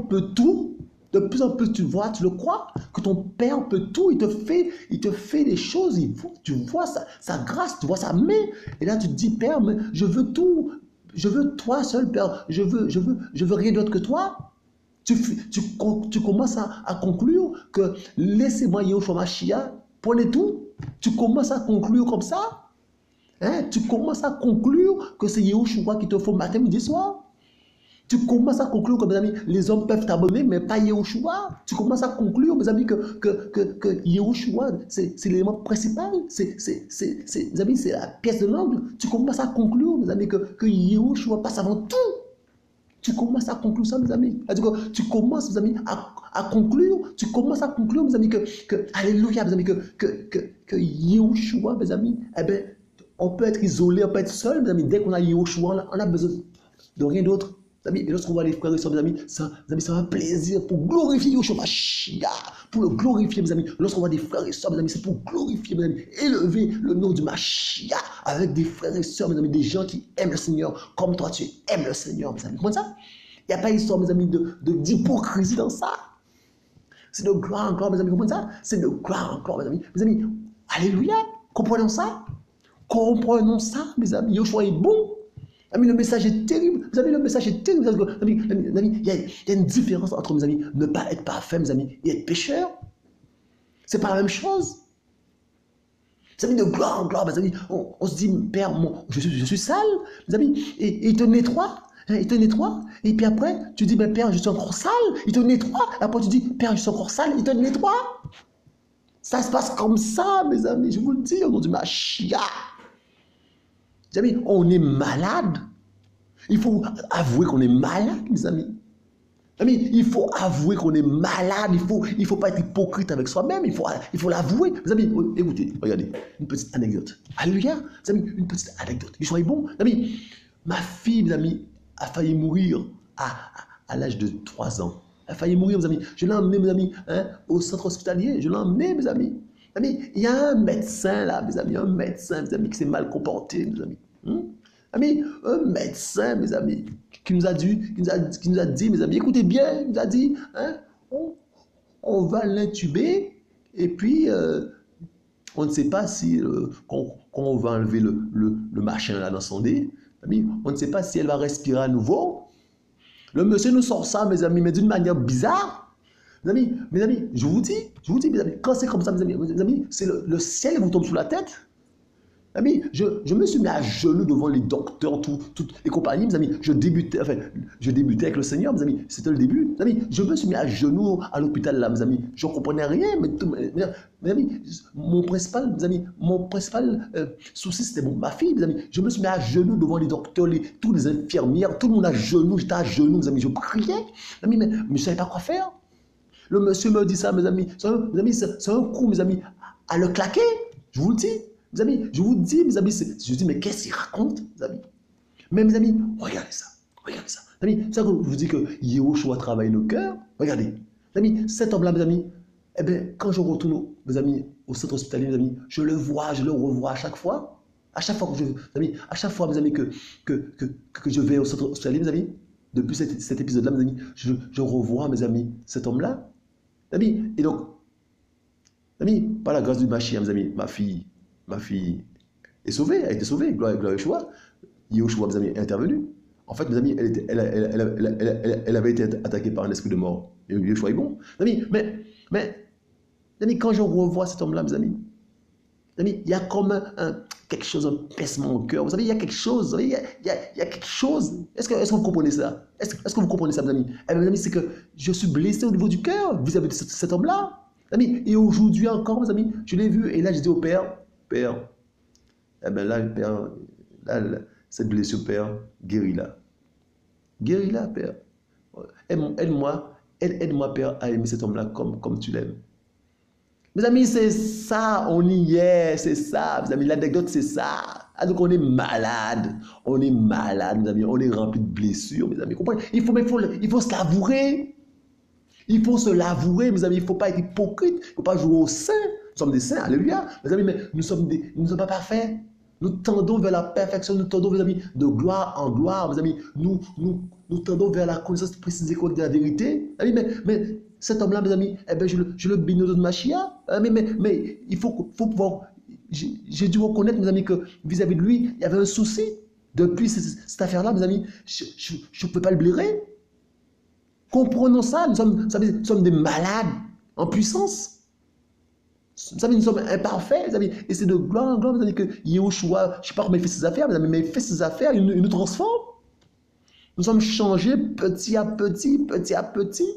peut tout, de plus en plus tu vois, tu le crois, que ton père peut tout, il te fait des choses, tu vois sa grâce, tu vois sa main. Et là tu te dis, Père, mais je veux tout, je veux toi seul, Père, je veux rien d'autre que toi. Tu commences à conclure que laissez-moi Yahushua Mashiach, prenez tout. Tu commences à conclure comme ça. Hein? Tu commences à conclure que c'est Yahushua qui te faut matin, midi, soir. Tu commences à conclure que, mes amis, les hommes peuvent t'abonner, mais pas Yahushua. Tu commences à conclure, mes amis, que Yahushua, c'est l'élément principal. Mes amis, c'est la pièce de l'angle. Tu commences à conclure, mes amis, que Yahushua passe avant tout. Tu commences à conclure ça, mes amis. Tu commences, mes amis, à conclure. Tu commences à conclure, mes amis, alléluia, mes amis, que Yahushua, mes amis, eh bien, on peut être isolé, on peut être seul, mes amis. Dès qu'on a Yahushua, on a besoin de rien d'autre. Et lorsqu'on voit les frères et sœurs, mes amis, c'est un plaisir pour glorifier Yahushua Mashiach, pour le glorifier, mes amis. Lorsqu'on voit des frères et sœurs, mes amis, c'est pour glorifier, mes amis, élever le nom du Mashiach avec des frères et sœurs, mes amis, des gens qui aiment le Seigneur, comme toi, tu aimes le Seigneur, mes amis. Comment ça? Il n'y a pas histoire, mes amis, d'hypocrisie dans ça. C'est de gloire encore, mes amis. Comprenez ça? C'est de gloire encore, mes amis. Mes amis, alléluia. Comprenons ça. Comprenons ça, mes amis. Yahushua est bon. Amis, le message est terrible. Mes amis, le message est terrible. Mes amis, il y a une différence entre, mes amis, ne pas être parfait, mes amis, et être pécheur. C'est pas la même chose. Mes amis, de gloire en gloire, mes amis, on se dit, Père, je suis sale, mes amis, et il te nettoie. Il te nettoie, et puis après, tu dis, mais Père, je suis encore sale, il te nettoie, et après tu dis, Père, je suis encore sale, il te nettoie. Ça se passe comme ça, mes amis, je vous le dis, au nom du Mashiach. Mes amis, on est malade. Il faut avouer qu'on est malade, mes amis. Amis, il faut avouer qu'on est malade, il faut pas être hypocrite avec soi-même, il faut l'avouer. Mes amis, écoutez, regardez, une petite anecdote. Alléluia, mes amis, une petite anecdote. Je sois bon, mes amis, ma fille, mes amis, a failli mourir à l'âge de 3 ans. Elle a failli mourir, mes amis. Je l'ai emmené, mes amis, au centre hospitalier. Je l'ai emmené, mes amis. Amis, il y a un médecin là, mes amis, mes amis, qui s'est mal comporté, mes amis. Amis, un médecin, mes amis, qui nous a dit, mes amis, écoutez bien, il nous a dit, on va l'intuber, et puis on ne sait pas si, quand on va enlever le machin là dans son nez, amis, on ne sait pas si elle va respirer à nouveau. Le monsieur nous sort ça, mes amis, mais d'une manière bizarre. Mes amis, je vous dis, mes amis, quand c'est comme ça, mes amis, c'est le ciel vous tombe sous la tête. Amis, je me suis mis à genoux devant les docteurs, et compagnie, mes amis. Je débutais avec le Seigneur, mes amis. C'était le début. Mes amis, je me suis mis à genoux à l'hôpital, là, mes amis. Je ne comprenais rien, mes amis, mon principal souci, c'était ma fille, mes amis. Je me suis mis à genoux devant les docteurs, tous les infirmières, tout le monde à genoux. J'étais à genoux, mes amis. Je priais, mes amis, mais je ne savais pas quoi faire. Le monsieur me dit ça, mes amis. C'est un coup, mes amis, à le claquer. Je vous le dis. Mes amis, je vous dis, mes amis, je dis, mais qu'est-ce qu'il raconte, mes amis? Mais mes amis, regardez ça. Mes amis, c'est ça que je vous dis que Yahushua travaille nos cœurs. Regardez. Mes amis, cet homme-là, mes amis, eh bien, quand je retourne, mes amis, au centre hospitalier, mes amis, je le vois, je le revois à chaque fois. À chaque fois mes amis, que je vais au centre hospitalier, mes amis, depuis cet épisode-là, mes amis, je revois, mes amis, cet homme-là. Mes amis, et donc, mes amis, par la grâce du Mashiach, mes amis, ma fille est sauvée, elle a été sauvée, gloire à Yeshua. Yeshua, mes amis, est intervenu. En fait, mes amis, elle avait été attaquée par un esprit de mort. Et Yeshua est bon. Mes amis, mes amis, quand je revois cet homme-là, mes amis, il y a comme quelque chose, un pincement au cœur. Vous savez, il y a quelque chose. Il y a quelque chose. Est-ce que vous comprenez ça? Est-ce que vous comprenez ça, mes amis? Eh bien, mes amis, c'est que je suis blessé au niveau du cœur vis-à-vis de cet homme-là. Et aujourd'hui encore, mes amis, je l'ai vu. Et là, je dis au Père, eh bien là, Père, cette blessure, Père, guéris-la. Guéris-la, Père. Aide-moi, Père, à aimer cet homme-là comme tu l'aimes. Mes amis, c'est ça, on y est, c'est ça. Mes amis, l'anecdote, c'est ça. Ah, donc on est malade, mes amis, on est rempli de blessures, mes amis. Comprenez? Il faut se l'avouer. Il faut se l'avouer, mes amis. Il ne faut pas être hypocrite. Il ne faut pas jouer au saint. Nous sommes des saints, alléluia. Mes amis, mais nous ne sommes pas parfaits. Nous tendons vers la perfection, nous tendons, mes amis, de gloire en gloire, mes amis. Nous tendons vers la connaissance précise et correcte de la vérité. Mais cet homme-là, mes amis, eh ben, je le bénis de ma chia. Mais il faut pouvoir... J'ai dû reconnaître, mes amis, que vis-à-vis de lui, il y avait un souci. Depuis cette affaire-là, mes amis, je ne peux pas le blairer. Comprenons ça, nous sommes des malades en puissance. Vous savez, nous sommes imparfaits, mes amis. Et c'est de gloire en gloire, mes amis, que Yehoshua, je ne sais pas comment il fait ses affaires, mes amis, mais il fait ses affaires, il nous transforme. Nous sommes changés petit à petit, petit à petit.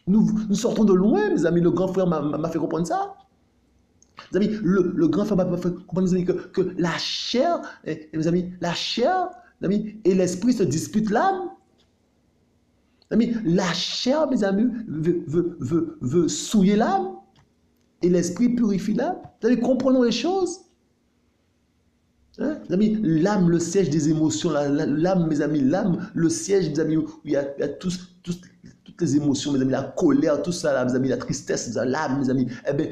Nous sortons de loin, mes amis. Le grand frère m'a fait comprendre ça. Mes amis, le grand frère m'a fait comprendre, mes amis, que la chair, mes amis, la chair, mes amis, et l'esprit se disputent l'âme. Mes amis, la chair, mes amis, veut souiller l'âme. Et l'esprit purifie l'âme. Vous savez, comprenons les choses. Hein? Mes amis, l'âme, le siège des émotions. L'âme, mes amis, l'âme, le siège, mes amis, où il y a toutes les émotions, mes amis, la colère, tout ça, là, mes amis, la tristesse, l'âme, mes amis. Eh bien,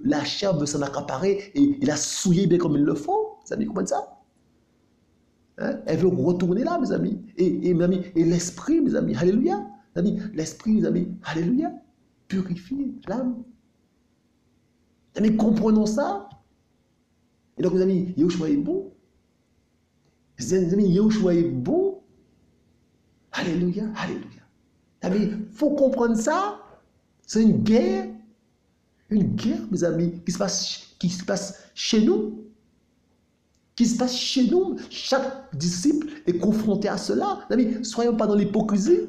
la chair veut s'en accaparer et la souiller bien comme il le faut. Mes amis, comprenez ça? Hein? Elle veut retourner là, mes amis. Mes amis, et l'esprit, mes amis, alléluia. Mes amis, l'esprit, mes amis, alléluia, purifie l'âme. Mes amis, comprenons ça. Et donc, mes amis, Yehoshua est bon. Mes amis, Yehoshua est bon. Alléluia, alléluia. Mes amis, il faut comprendre ça. C'est une guerre, mes amis, qui se passe chez nous. Qui se passe chez nous. Chaque disciple est confronté à cela. Mes amis, soyons pas dans l'hypocrisie.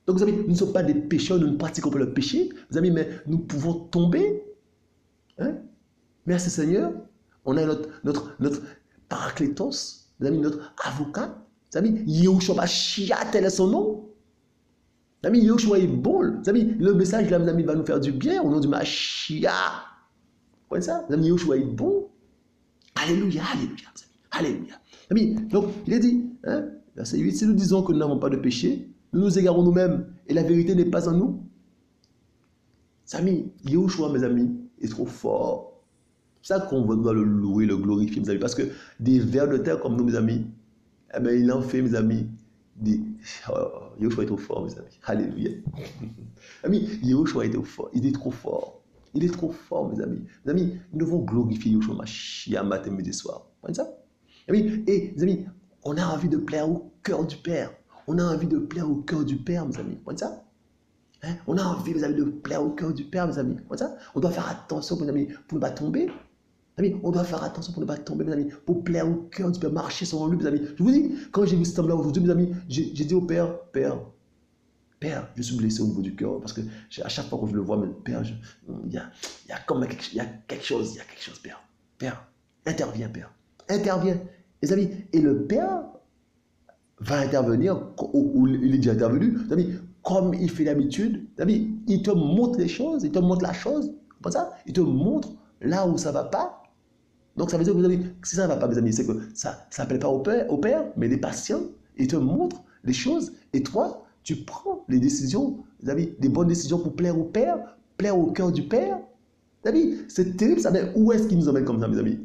Donc, mes amis, nous ne sommes pas des pécheurs, nous ne pratiquons pas le péché. Mes amis, mais nous pouvons tomber. Hein? Merci Seigneur. On a notre paraclétos, mes amis, notre avocat. Mes amis, Yehoshua Mashiach, tel est son nom. Mes amis, Yehoshua est bon. Mes amis, le message là, mes amis, va nous faire du bien au nom du Mashiach. Vous voyez ça? Mes amis, Yehoshua est bon. Alléluia, alléluia, mes amis. Alléluia. Mes amis, donc, il est dit, hein, verset 8, si nous disons que nous n'avons pas de péché, nous nous égarons nous-mêmes et la vérité n'est pas en nous. Mes amis, Yehoshua, mes amis, est trop fort. C'est ça qu'on doit le louer, le glorifier, mes amis. Parce que des vers de terre comme nous, mes amis, eh bien, il en fait, mes amis, Yehoshua est trop fort, mes amis. Alléluia. Amis, Yehoshua est trop fort. Il est trop fort. Il est trop fort, mes amis. Mes amis, nous devons glorifier Yehoshua Mashiach matin, midi et soir. Vous voyez ça? Amis, et, mes amis, on a envie de plaire au cœur du Père. On a envie de plaire au cœur du Père, mes amis. Vous voyez ça? Hein? On a envie, mes amis, de plaire au cœur du Père, mes amis. Vous voyez ça? On doit faire attention, mes amis, pour ne pas tomber. Amis, on doit faire attention pour ne pas tomber, mes amis, pour plaire au cœur du Père, marcher selon lui, mes amis. Je vous dis, quand j'ai vu cet homme-là aujourd'hui, mes amis, j'ai dit au Père, Père, je suis blessé au niveau du cœur, parce que à chaque fois que je le vois, mais Père, il y a quelque chose, Père, interviens, Père, interviens. Les amis, et le Père va intervenir, ou il est déjà intervenu, les amis, comme il fait d'habitude, les amis, il te montre les choses, il te montre la chose, comme ça, il te montre là où ça ne va pas. Donc ça veut dire que vous avez, si ça ne va pas, mes amis, c'est que ça n'appelle pas au Père, mais il est patient, il te montre les choses, et toi, tu prends les décisions, vous avez des bonnes décisions pour plaire au Père, plaire au cœur du Père. Mes amis, c'est terrible ça, mais où est-ce qu'il nous emmène comme ça, mes amis?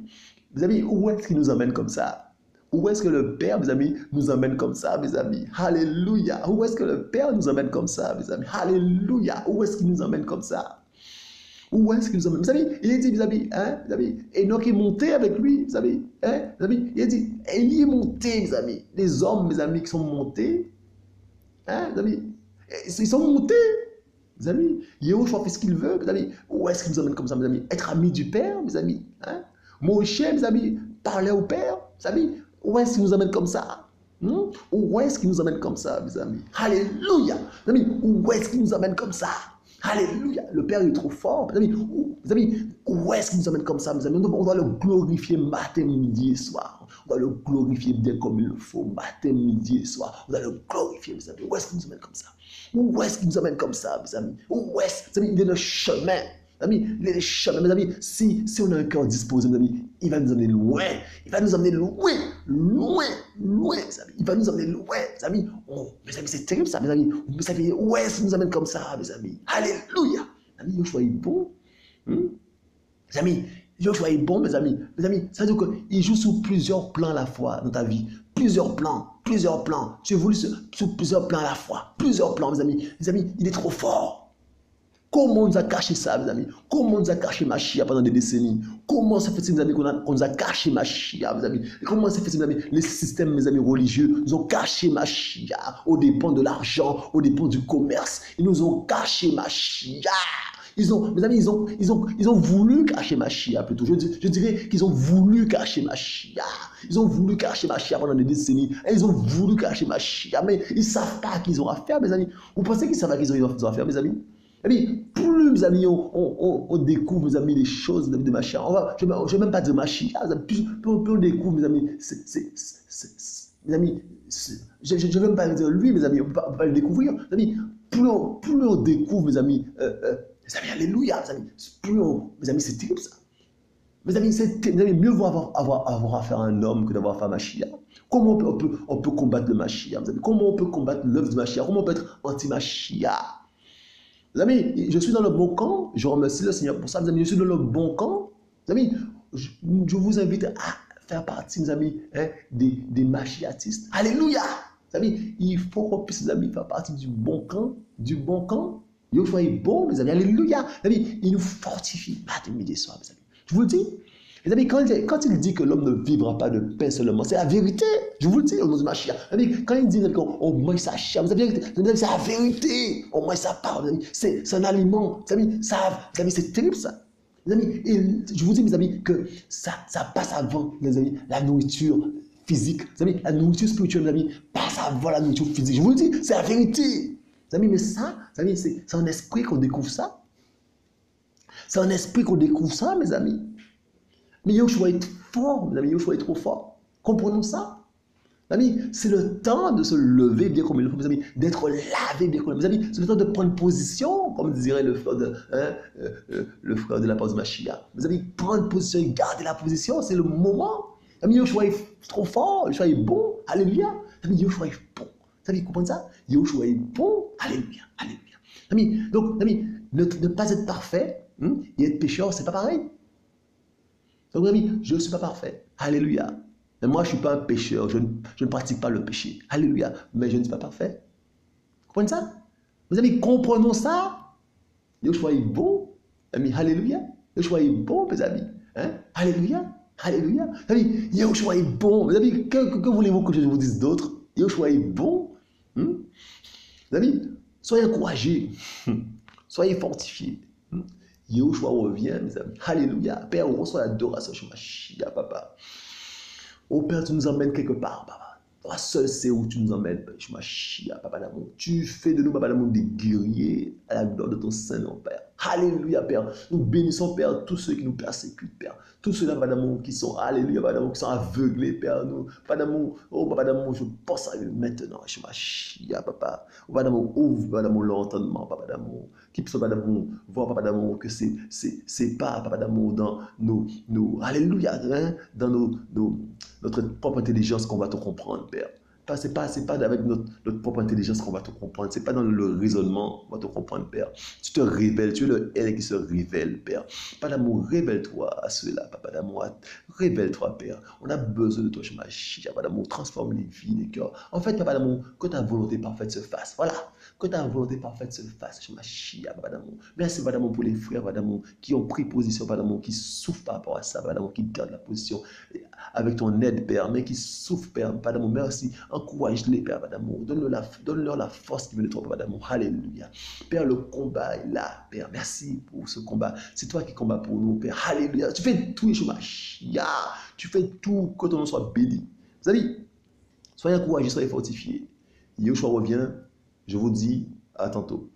Mes amis, où est-ce qu'il nous emmène comme ça? Où est-ce que le Père, mes amis, nous emmène comme ça, mes amis? Alléluia. Où est-ce que le Père nous emmène comme ça, mes amis? Alléluia. Où est-ce qu'il nous emmène comme ça? Où est-ce qu'il nous emmène? Mes amis, il est dit, mes amis, hein, mes amis, Enoch est monté avec lui, mes amis, hein, mes amis, il est dit, Élie est monté, mes amis. Les hommes, mes amis, qui sont montés, hein, mes amis, ils sont montés, mes amis. Yehoshua fait ce qu'il veut, mes amis. Où est-ce qu'il nous emmène comme ça, mes amis? Être amis du Père, mes amis, hein? Moïse, mes amis, parler au Père, mes amis. Où est-ce qu'il nous emmène comme ça? Où est-ce qu'il nous emmène comme ça, mes amis? Alléluia. Mes amis, où est-ce qu'il nous emmène comme ça? Alléluia. Le Père est trop fort. Mes amis, où est-ce qu'il nous emmène comme ça, mes amis? On doit le glorifier matin, midi et soir. On doit le glorifier bien comme il le faut, matin, midi et soir. On doit le glorifier, mes amis. Où est-ce qu'il nous emmène comme ça? Où est-ce qu'il nous emmène comme ça, mes amis? Où est-ce? Mes amis, il est le chemin. Amis, les chemins, mes amis, si on a un cœur disposé, mes amis, il va nous emmener loin. Il va nous emmener loin, loin, loin, mes amis. Il va nous emmener loin, mes amis. Oh, mes amis, c'est terrible ça, mes amis. Mes amis, où est-ce qu'il nous amène comme ça, mes amis? Alléluia. Mes amis, Yehoshua est bon. Mes amis, Joshua est bon, mes amis. Mes amis, ça veut dire qu'il joue sur plusieurs plans à la fois dans ta vie. Plusieurs plans, plusieurs plans. Tu évolues sur plusieurs plans à la fois. Plusieurs plans, mes amis. Mes amis, il est trop fort. Comment on nous a caché ça, mes amis? Comment on nous a caché Machia pendant des décennies? Comment ça fait, mes amis, qu'on nous a caché Machia, mes amis? Comment ça fait, mes amis, les systèmes, mes amis, religieux nous ont caché Machia aux dépens de l'argent, aux dépens du commerce. Ils nous ont caché Machia. Mes amis, ils ont voulu cacher Machia plutôt. Je dirais qu'ils ont voulu cacher Machia. Ils ont voulu cacher Machia pendant des décennies. Et ils ont voulu cacher Machia. Mais ils ne savent pas qu'ils ont à faire, mes amis. Vous pensez qu'ils savent qu'ils ont à faire, mes amis? Et puis, plus, mes amis, on découvre, mes amis, les choses de Machia. Je ne vais même pas dire Machia. Plus on découvre, mes amis, mes amis, je ne vais même pas dire lui, mes amis, on ne peut pas le découvrir. Mes amis, plus on découvre, mes amis, alléluia, mes amis, mes amis, c'est terrible ça. Mes amis, mieux vaut avoir affaire à un homme que d'avoir affaire à Machia. Comment on peut combattre le Machia, mes amis? Comment on peut combattre l'œuvre de Machia? Comment on peut être anti-Machia? Mes amis, je suis dans le bon camp. Je remercie le Seigneur pour ça. Mes amis, je suis dans le bon camp. Mes amis, je vous invite à faire partie, mes amis, des machiatistes. Alléluia! Mes amis, il faut qu'on puisse, mes amis, faire partie du bon camp. Du bon camp. Yoshua est bon, mes amis. Alléluia! Mes amis, il nous fortifie. Matin, midi, soir, mes amis. Je vous le dis. Mes amis, quand il dit que l'homme ne vivra pas de pain seulement, c'est la vérité. Je vous le dis, au nom de ma chair. Quand il dit qu'on mange sa chair, c'est la vérité. On mange sa parole, c'est un aliment. Mes amis, c'est terrible ça. Mes amis, et je vous dis, mes amis, que ça passe avant, mes amis, la nourriture physique. Mes amis, la nourriture spirituelle, mes amis, passe avant la nourriture physique. Je vous le dis, c'est la vérité. Mes amis, mais ça, mes amis, c'est en esprit qu'on découvre ça. C'est en esprit qu'on découvre ça, mes amis. Mais Yoshua est fort, mes amis, Yoshua est trop fort. Comprenons ça. Mes amis, c'est le temps de se lever bien comme il le faut, mes amis, d'être lavé bien comme il le faut. Mes amis, c'est le temps de prendre position, comme dirait le frère de la pause Machia. Mes amis, prendre position et garder la position, c'est le moment. Mes amis, Yoshua est trop fort, Yoshua est bon, alléluia. Mes amis, Yoshua est bon. Mes amis, vous comprenez ça? Yoshua est bon, alléluia, alléluia. Mes amis, donc, mes amis, ne pas être parfait et être pécheur, c'est pas pareil. Donc, mes amis, je ne suis pas parfait. Alléluia. Mais moi, je ne suis pas un pécheur. Je ne pratique pas le péché. Alléluia. Mais je ne suis pas parfait. Vous comprenez ça? Mes amis, comprenons ça. Yoshua est bon. Amis, alléluia. Yoshua est bon, mes amis. Hein? Alléluia. Alléluia. Mes amis, Yoshua est bon. Mes amis, que voulez-vous que je vous dise d'autre? Yoshua est bon. Mes amis, soyez encouragés. Soyez fortifiés. Yoshua revient, mes amis. Alléluia. Père, on reçoit l'adoration chez Machia, papa. Oh Père, tu nous emmènes quelque part, papa. Toi seul sais où tu nous emmènes, chez Machia, papa d'amour. Tu fais de nous, papa d'amour, des guerriers à la gloire de ton Saint-Nom, Père. Alléluia, Père. Nous bénissons, Père, tous ceux qui nous persécutent, Père. Tous ceux-là, papa d'amour, qui sont, alléluia, papa d'amour, qui sont aveuglés, Père. Nous, papa d'amour, oh papa d'amour, je pense à eux maintenant, chez Machia, papa. Oh, papa d'amour, ouvre, papa d'amour, l'entendement, papa d'amour. Qui puisse, papa d'amour, voir, papa d'amour, que c'est pas, papa d'amour, dans nos alléluia, hein, dans notre propre intelligence qu'on va te comprendre, Père. C'est pas avec notre propre intelligence qu'on va te comprendre. C'est pas dans le raisonnement qu'on va te comprendre, Père. Tu te révèles, tu es le elle qui se révèle, Père. Papa d'amour, révèle-toi à ceux-là, papa d'amour. Révèle-toi, Père. On a besoin de toi, je m'achie, papa d'amour. Transforme les vies, les cœurs. En fait, papa d'amour, que ta volonté parfaite se fasse. Voilà. Que ta volonté parfaite se fasse, je m'achie, papa d'amour. Merci, papa d'amour, pour les frères, papa d'amour, qui ont pris position, papa d'amour, qui souffrent par rapport à ça, papa d'amour, qui gardent la position avec ton aide, Père, mais qui souffrent, Père, papa d'amour. Merci. Encourage-les, Père, papa d'amour. Donne-leur la force qui vient de toi, papa d'amour. Alléluia. Père, le combat est là, Père. Merci pour ce combat. C'est toi qui combats pour nous, Père. Alléluia. Tu fais tout, Yeshua. Tu fais tout, que ton nom soit béni. Vous savez, soyez encouragés, soyez fortifiés. Yeshua revient. Je vous dis à tantôt.